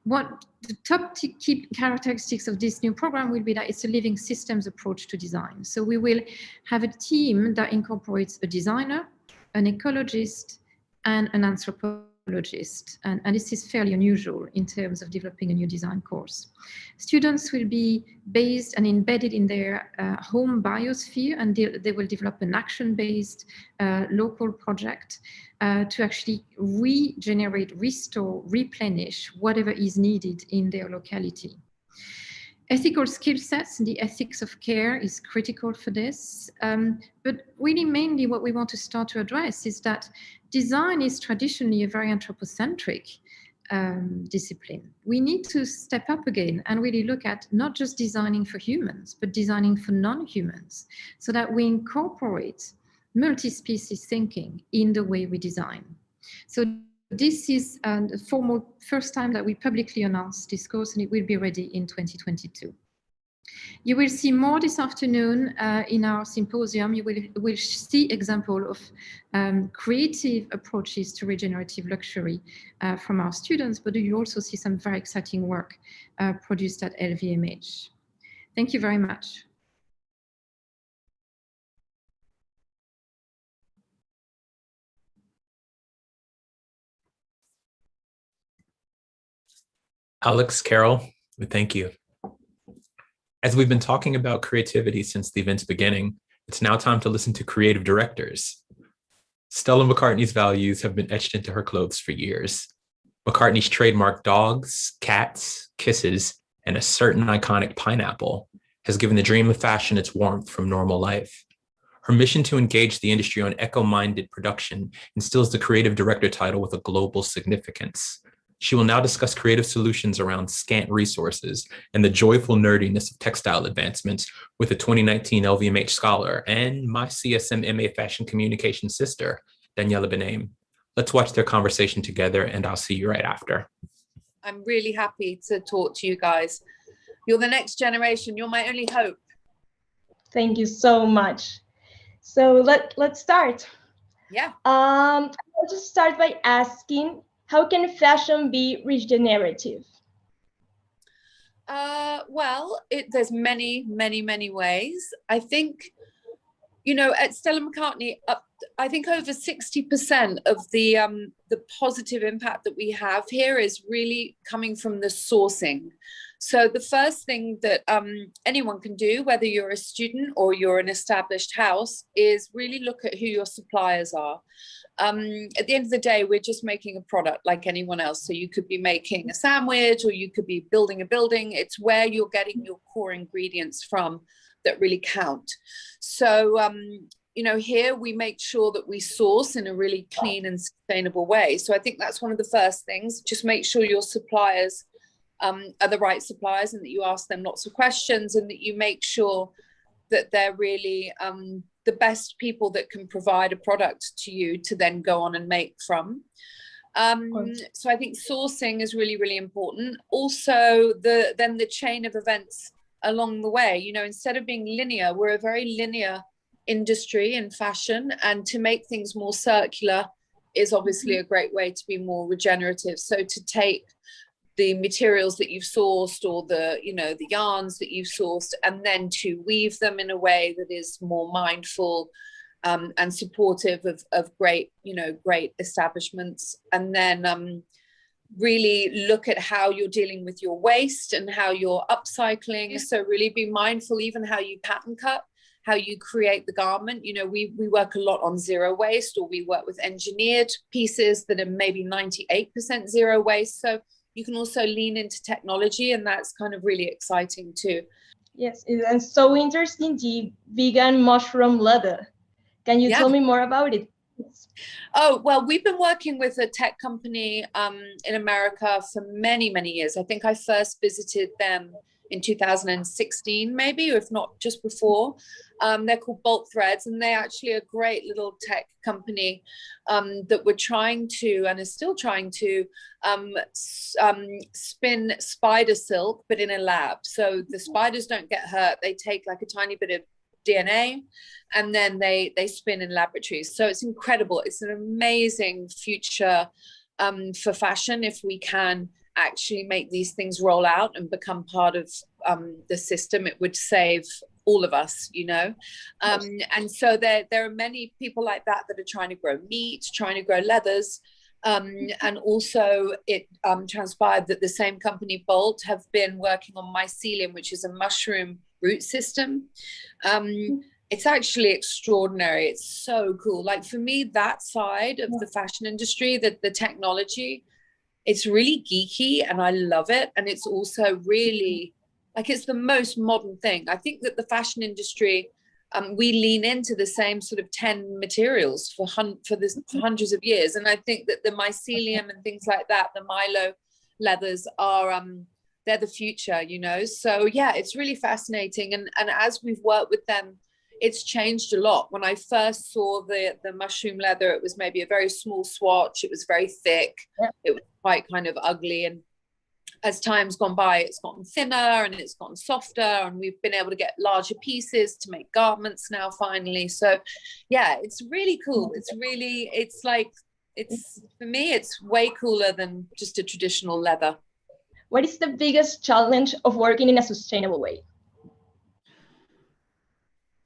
I: What the top key characteristics of this new program will be that it's a living systems approach to design. So we will have a team that incorporates a designer, an ecologist, and an anthropologist. And this is fairly unusual in terms of developing a new design course. Students will be based and embedded in their home biosphere, and they will develop an action-based local project to actually regenerate, restore, replenish whatever is needed in their locality. Ethical skill sets and the ethics of care is critical for this. But really mainly what we want to start to address is that design is traditionally a very anthropocentric discipline. We need to step up again and really look at not just designing for humans, but designing for non-humans, so that we incorporate multi-species thinking in the way we design. So this is the formal first time that we publicly announced this course, and it will be ready in 2022. You will see more this afternoon in our symposium. You will see example of creative approaches to regenerative luxury from our students, but you'll also see some very exciting work produced at LVMH. Thank you very much.
A: Alex, Carol, thank you. As we've been talking about creativity since the event's beginning, it's now time to listen to creative directors. Stella McCartney's values have been etched into her clothes for years. McCartney's trademark dogs, cats, kisses, and a certain iconic pineapple has given the dream of fashion its warmth from normal life. Her mission to engage the industry on eco-minded production instills the creative director title with a global significance. She will now discuss creative solutions around scant resources and the joyful nerdiness of textile advancements with a 2019 LVMH scholar and my CSM MA Fashion Communication sister, Daniela Benaim. Let's watch their conversation together, and I'll see you right after.
J: I'm really happy to talk to you guys. You're the next generation. You're my only hope.
K: Thank you so much. So let's start.
J: Yeah.
K: I want to start by asking, how can fashion be regenerative?
J: Well, there's many ways. I think, at Stella McCartney, I think over 60% of the positive impact that we have here is really coming from the sourcing. So the first thing that anyone can do, whether you're a student or you're an established house, is really look at who your suppliers are. At the end of the day, we're just making a product like anyone else. So you could be making a sandwich or you could be building a building. It's where you're getting your core ingredients from that really count. So, here we make sure that we source in a really clean and sustainable way. So I think that's one of the first things. Just make sure your suppliers are the right suppliers and that you ask them lots of questions and that you make sure that they're really the best people that can provide a product to you to then go on and make from. So I think sourcing is really, really important. Also, then the chain of events along the way, instead of being linear, we're a very linear industry in fashion, and to make things more circular is obviously a great way to be more regenerative. So to take the materials that you've sourced or the yarns that you've sourced and then to weave them in a way that is more mindful and supportive of great establishments, and then really look at how you're dealing with your waste and how you're upcycling. So really be mindful even how you pattern cut, how you create the garment. We work a lot on zero waste, or we work with engineered pieces that are maybe 98% zero waste. So you can also lean into technology, and that's kind of really exciting too.
K: Yes, and so interesting, the vegan mushroom leather. Can you tell me more about it?
J: Oh, well, we've been working with a tech company in America for many, many years. I think I first visited them in 2016, maybe, or if not just before. They're called Bolt Threads, and they actually are a great little tech company that were trying to, and is still trying to, spin spider silk, but in a lab. So the spiders don't get hurt. They take like a tiny bit of DNA, and then they spin in laboratories. So it's incredible. It's an amazing future for fashion if we can actually make these things roll out and become part of the system. It would save all of us, and so there are many people like that are trying to grow meat, trying to grow leathers, and also it transpired that the same company, Bolt, have been working on mycelium, which is a mushroom root system. It's actually extraordinary. It's so cool. Like, for me, that side of the fashion industry, the technology, it's really geeky and I love it. And it's also really it's the most modern thing. I think that the fashion industry, we lean into the same sort of 10 materials for hundreds of years. And I think that the mycelium and things like that, the Milo leathers are, they're the future, So yeah, it's really fascinating. And as we've worked with them, it's changed a lot. When I first saw the mushroom leather, it was maybe a very small swatch. It was very thick. Yeah. It was quite kind of ugly. And as time's gone by, it's gotten thinner and it's gotten softer. And we've been able to get larger pieces to make garments now, finally. So yeah, it's really cool. For me, it's way cooler than just a traditional leather.
K: What is the biggest challenge of working in a sustainable way?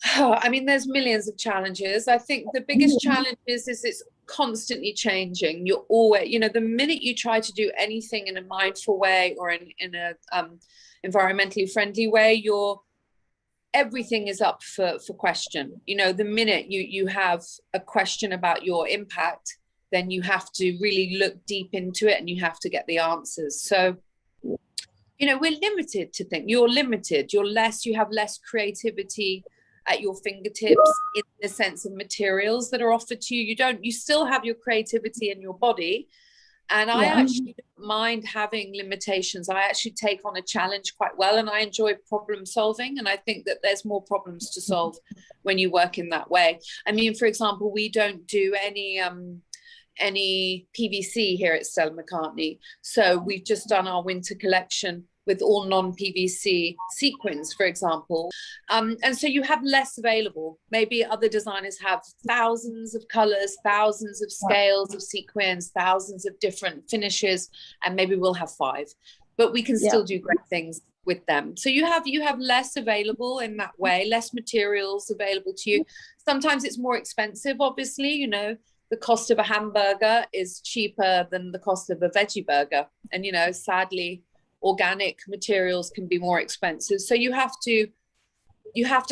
J: I mean, there's millions of challenges. I think the biggest challenge is it's constantly changing. You're always, you know, the minute you try to do anything in a mindful way or in a environmentally friendly way, everything is up for question. You know, the minute you have a question about your impact, then you have to really look deep into it and you have to get the answers. So, you know, we're limited to think. You're limited. You have less creativity at your fingertips in the sense of materials that are offered to you. You still have your creativity in your body. And I actually don't mind having limitations. I actually take on a challenge quite well, and I enjoy problem solving. And I think that there's more problems to solve when you work in that way. I mean, for example, we don't do any PVC here at Stella McCartney. So we've just done our winter collection with all non-PVC sequins, for example. And so you have less available. Maybe other designers have thousands of colors, thousands of scales of sequins, thousands of different finishes, and maybe we'll have 5. But we can still do great things with them. So you have less available in that way, less materials available to you. Sometimes it's more expensive, obviously, you know. The cost of a hamburger is cheaper than the cost of a veggie burger. And, you know, sadly, organic materials can be more expensive. So you have to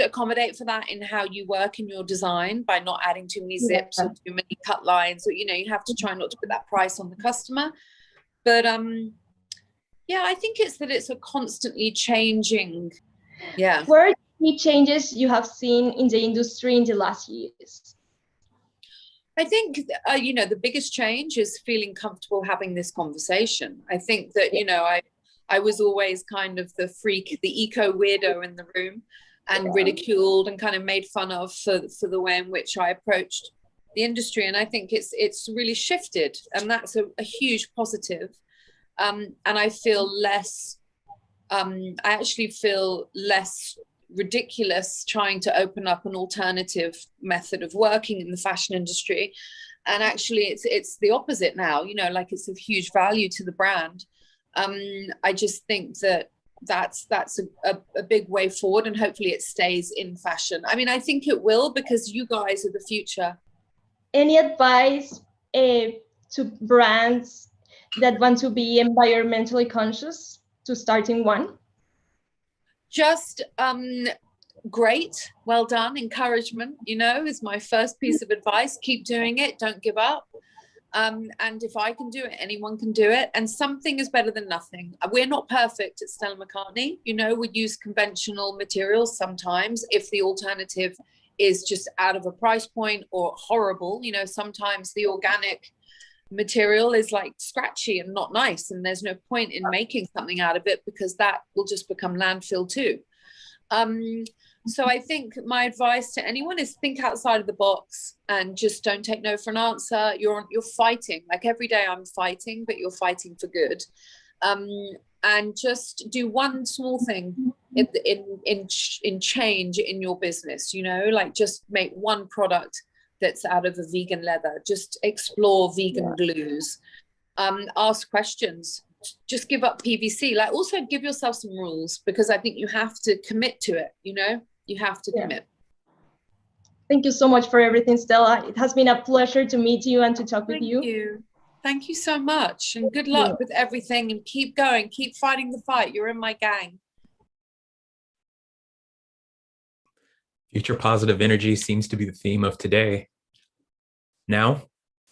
J: accommodate for that in how you work in your design by not adding too many zips or too many cut lines. Or, you know, you have to try not to put that price on the customer. But yeah, I think it's a constantly changing. Yeah.
K: What are the key changes you have seen in the industry in the last years?
J: I think, you know, the biggest change is feeling comfortable having this conversation. I think that, you know, I was always kind of the freak, the eco weirdo in the room, and ridiculed and kind of made fun of for the way in which I approached the industry. And I think it's really shifted, and that's a huge positive. And I feel less, I actually feel less ridiculous trying to open up an alternative method of working in the fashion industry. And actually it's the opposite now, you know, like it's of huge value to the brand. I just think that's a big way forward, and hopefully it stays in fashion. I mean, I think it will, because you guys are the future.
K: Any advice to brands that want to be environmentally conscious to starting one?
J: Just great, well done, encouragement, you know, is my first piece of advice. Keep doing it, don't give up. And if I can do it, anyone can do it. And something is better than nothing. We're not perfect at Stella McCartney. You know, we use conventional materials sometimes if the alternative is just out of a price point or horrible. You know, sometimes the organic material is like scratchy and not nice, and there's no point in making something out of it because that will just become landfill too. So I think my advice to anyone is think outside of the box and just don't take no for an answer. You're fighting, like every day I'm fighting, but you're fighting for good. And just do one small thing in change in your business, you know, like just make one product that's out of a vegan leather. Just explore vegan glues. Ask questions. Just give up PVC. Like also give yourself some rules, because I think you have to commit to it, you know? You have to commit.
K: Thank you so much for everything, Stella. It has been a pleasure to meet you and to talk with you.
J: Thank you. Thank you so much. And good luck with everything, and keep going. Keep fighting the fight. You're in my gang.
A: Future positive energy seems to be the theme of today. Now,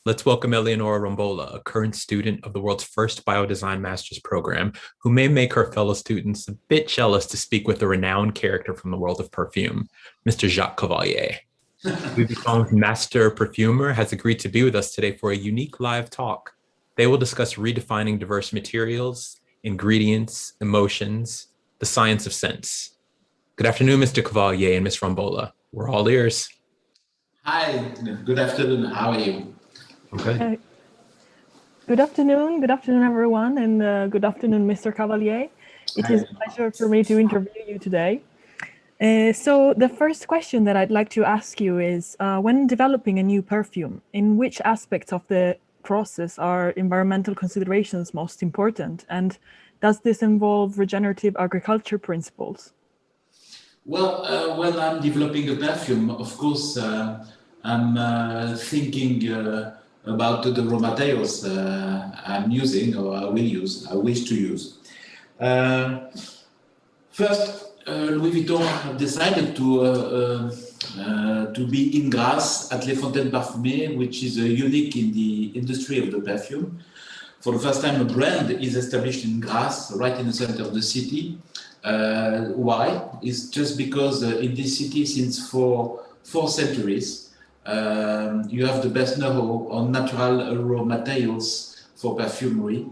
A: let's welcome Eleonora Rombola, a current student of the world's first biodesign master's program, who may make her fellow students a bit jealous to speak with a renowned character from the world of perfume, Mr. Jacques Cavalier. Louis Vuitton's master perfumer has agreed to be with us today for a unique live talk. They will discuss redefining diverse materials, ingredients, emotions, the science of scents. Good afternoon, Mr. Cavalier and Ms. Rombola. We're all ears.
L: Hi, good afternoon. How are you?
A: Okay.
M: Good afternoon, everyone, and good afternoon, Mr. Cavalier. It is a pleasure for me to interview you today. So the first question that I'd like to ask you is, when developing a new perfume, in which aspects of the process are environmental considerations most important? And does this involve regenerative agriculture principles?
L: Well, when I'm developing a perfume, of course, I'm thinking about the raw materials I'm using or I wish to use. First, Louis Vuitton have decided to be in Grasse at Les Fontaines Parfumées, which is unique in the industry of the perfume. For the first time, a brand is established in Grasse, right in the center of the city. Why? It's just because in this city, since four centuries, you have the best know-how on natural raw materials for perfumery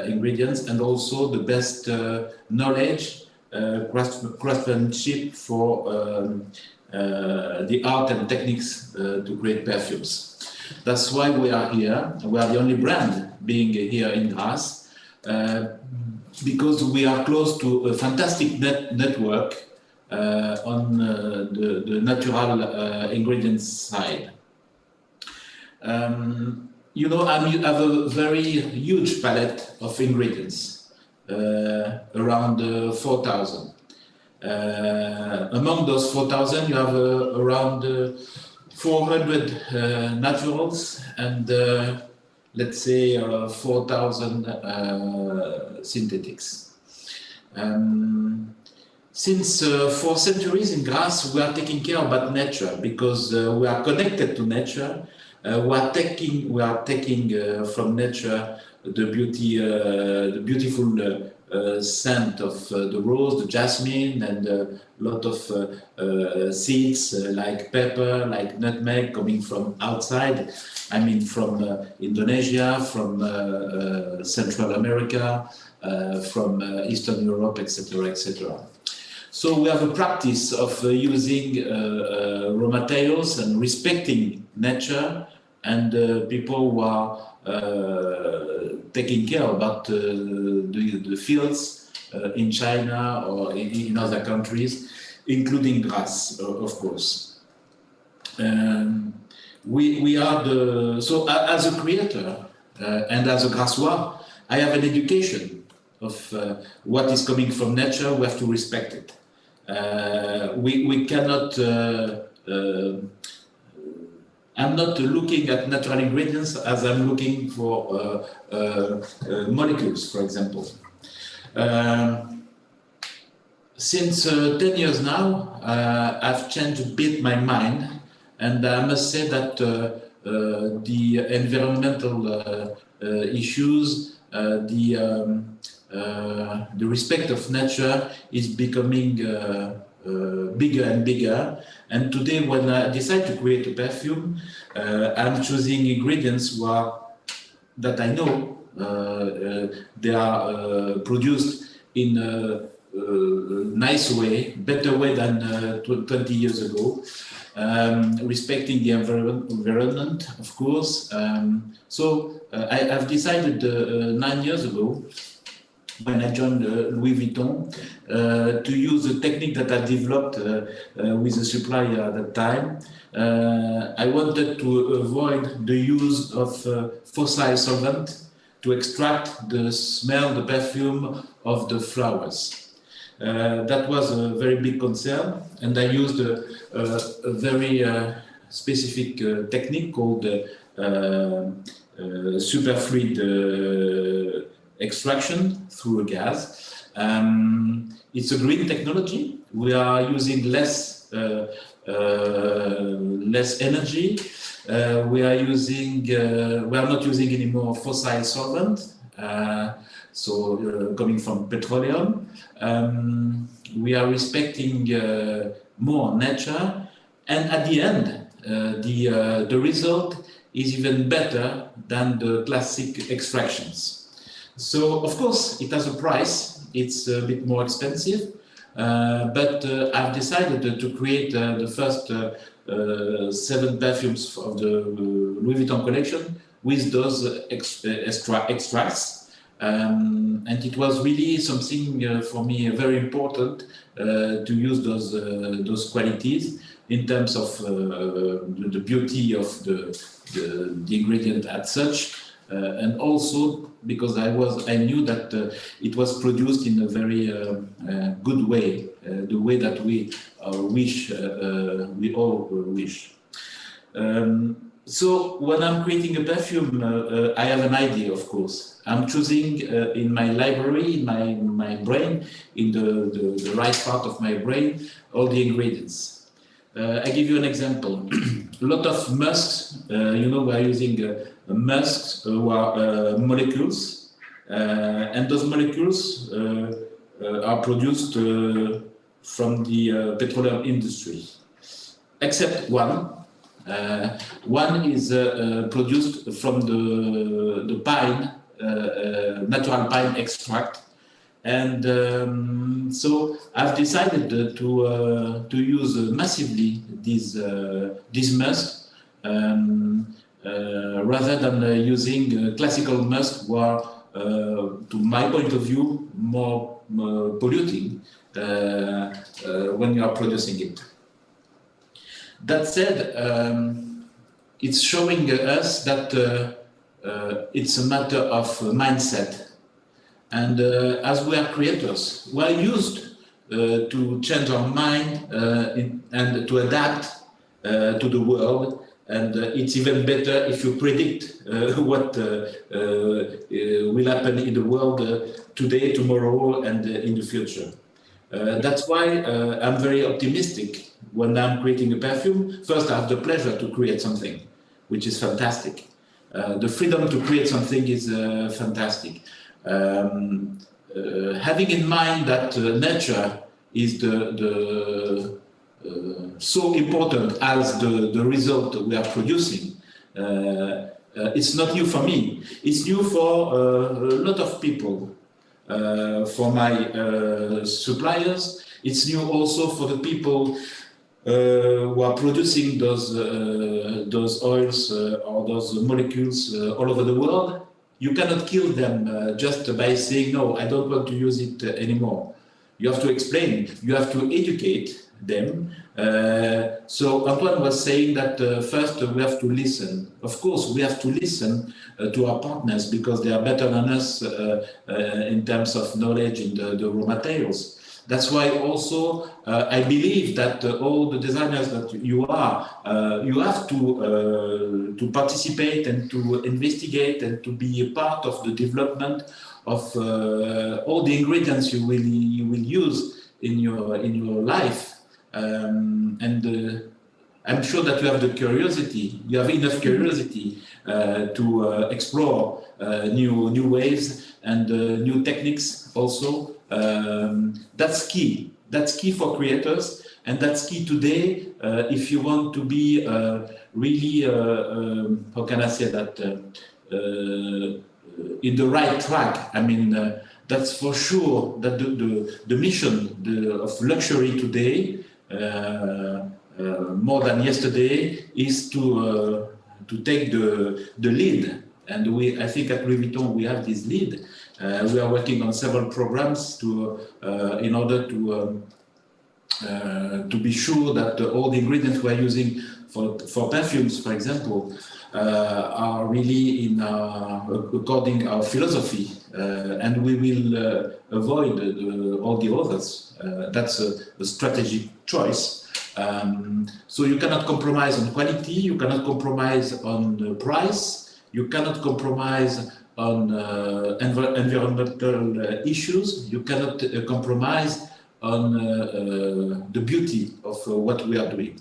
L: ingredients, and also the best knowledge, craftsmanship for the art and techniques to create perfumes. That's why we are here. We are the only brand being here in Grasse, because we are close to a fantastic network on the natural ingredients side. You know, I have a very huge palette of ingredients, around 4,000. Among those 4,000, you have around 400 naturals and let's say 4,000 synthetics. Since 4 centuries in Grasse, we are taking care about nature because we are connected to nature. We are taking from nature the beautiful scent of the rose, the jasmine, and a lot of seeds like pepper, like nutmeg coming from outside. I mean, from Indonesia, from Central America, from Eastern Europe, etc., etc. So we have a practice of using raw materials and respecting nature, and people who are taking care about the fields in China or in other countries, including Grasse, of course. We are so as a creator and as a Grassois, I have an education of what is coming from nature. We have to respect it. We cannot. I'm not looking at natural ingredients as I'm looking for molecules, for example. Since 10 years now, I've changed a bit my mind, and I must say that the environmental issues, the respect of nature is becoming bigger and bigger. And today, when I decide to create a perfume, I'm choosing ingredients that I know they are produced in a nice way, better way than 20 years ago, respecting the environment, of course. So I've decided 9 years ago, when I joined Louis Vuitton, to use a technique that I developed with a supplier at that time. I wanted to avoid the use of fossil solvent to extract the smell, the perfume of the flowers. That was a very big concern, and I used a very specific technique called superfluid extraction through a gas. It's a green technology. We are using less energy. We are not using any more fossil solvent. Coming from petroleum. We are respecting more nature, and at the end, the result is even better than the classic extractions. So, of course, it has a price. It's a bit more expensive, but I've decided to create the first 7 perfumes of the Louis Vuitton collection with those extracts. And it was really something for me very important to use those qualities in terms of the beauty of the ingredient as such, And also because I knew that it was produced in a very good way, the way that we all wish. So when I'm creating a perfume, I have an idea, of course. I'm choosing in my library, in my brain, in the right part of my brain, all the ingredients. I give you an example. A lot of musks, you know, we are using musks who are molecules, and those molecules are produced from the petroleum industry, except one. One is produced from the pine, natural pine extract, and so I've decided to use massively these musks rather than using classical musk, who are, to my point of view, more polluting when you are producing it. That said, it's showing us that it's a matter of mindset. And as we are creators, we are used to change our mind and to adapt to the world. And it's even better if you predict what will happen in the world today, tomorrow, and in the future. That's why I'm very optimistic when I'm creating a perfume. First, I have the pleasure to create something, which is fantastic. The freedom to create something is fantastic. Having in mind that nature is so important as the result we are producing, it's not new for me. It's new for a lot of people. For my suppliers, it's new also for the people who are producing those oils or those molecules all over the world. You cannot kill them just by saying, no, I don't want to use it anymore. You have to explain, you have to educate them. So Antoine was saying that first we have to listen. Of course, we have to listen to our partners because they are better than us in terms of knowledge in the raw materials. That's why also I believe that all the designers that you are, you have to participate and to investigate and to be a part of the development of all the ingredients you will use in your life. And I'm sure that you have the curiosity. You have enough curiosity to explore new ways and new techniques also. That's key. That's key for creators, and that's key today if you want to be really, how can I say that, in the right track. I mean, that's for sure that the mission of luxury today, more than yesterday, is to take the lead. And I think at Louis Vuitton we have this lead. We are working on several programs in order to be sure that all the ingredients we are using for perfumes, for example, are really in according our philosophy, and we will avoid all the others. That's a strategic choice. So you cannot compromise on quality, you cannot compromise on price, you cannot compromise on environmental issues, you cannot compromise on the beauty of what we are doing.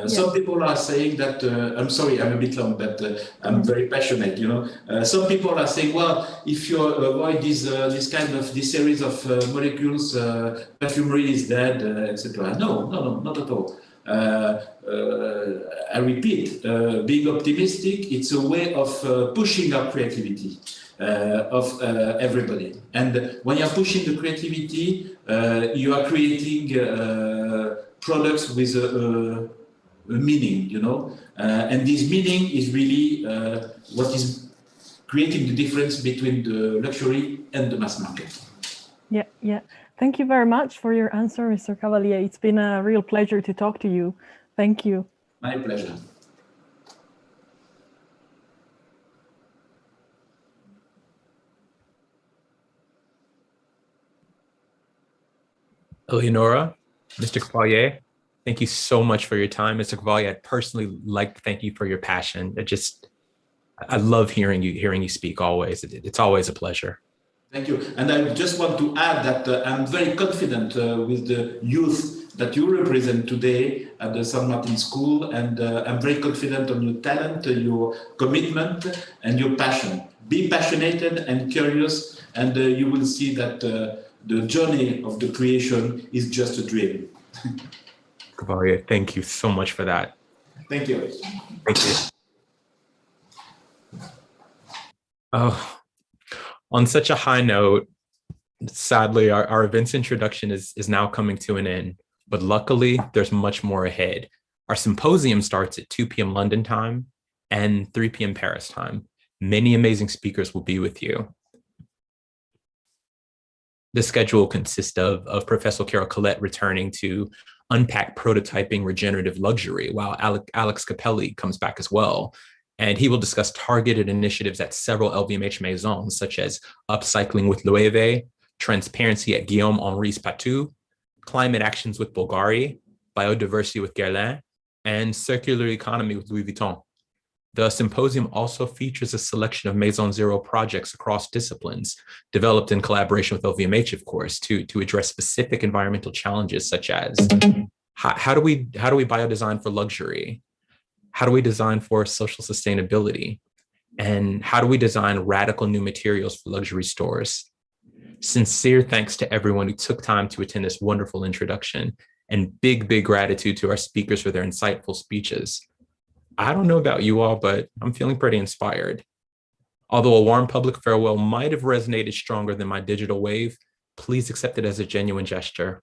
L: Some people are saying that, I'm sorry, I'm a bit long, but I'm very passionate, you know. Some people are saying, well, if you avoid this series of molecules, perfumery is dead, etc. No, not at all. I repeat, being optimistic, it's a way of pushing our creativity of everybody. And when you're pushing the creativity, you are creating products with a meaning, you know, and this meaning is really what is creating the difference between the luxury and the mass market.
M: Yeah. Thank you very much for your answer, Mr. Cavalier. It's been a real pleasure to talk to you. Thank you.
L: My pleasure.
A: Eleonora, Mr. Cavalier, thank you so much for your time. Mr. Cavalier, I'd personally like to thank you for your passion. I love hearing you speak always. It's always a pleasure.
L: Thank you. And I just want to add that I'm very confident with the youth that you represent today at the San Martin School. And I'm very confident on your talent, your commitment, and your passion. Be passionate and curious, and you will see that the journey of the creation is just a dream.
A: Cavalier, thank you so much for that.
L: Thank you.
A: Thank you. Oh, on such a high note, sadly, our event's introduction is now coming to an end, but luckily there's much more ahead. Our symposium starts at 2 p.m. London time and 3 p.m. Paris time. Many amazing speakers will be with you. The schedule consists of Professor Carol Collette returning to unpack prototyping regenerative luxury, while Alex Capelli comes back as well. And he will discuss targeted initiatives at several LVMH maisons, such as upcycling with Loewe, transparency at Guillaume Henri's Patou, climate actions with Bulgari, biodiversity with Guerlain, and circular economy with Louis Vuitton. The symposium also features a selection of Maison Zero projects across disciplines, developed in collaboration with LVMH, of course, to address specific environmental challenges, such as how do we biodesign for luxury? How do we design for social sustainability? And how do we design radical new materials for luxury stores? Sincere thanks to everyone who took time to attend this wonderful introduction, and big gratitude to our speakers for their insightful speeches. I don't know about you all, but I'm feeling pretty inspired. Although a warm public farewell might have resonated stronger than my digital wave, please accept it as a genuine gesture.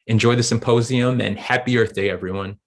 A: Enjoy the symposium and happy Earth Day, everyone.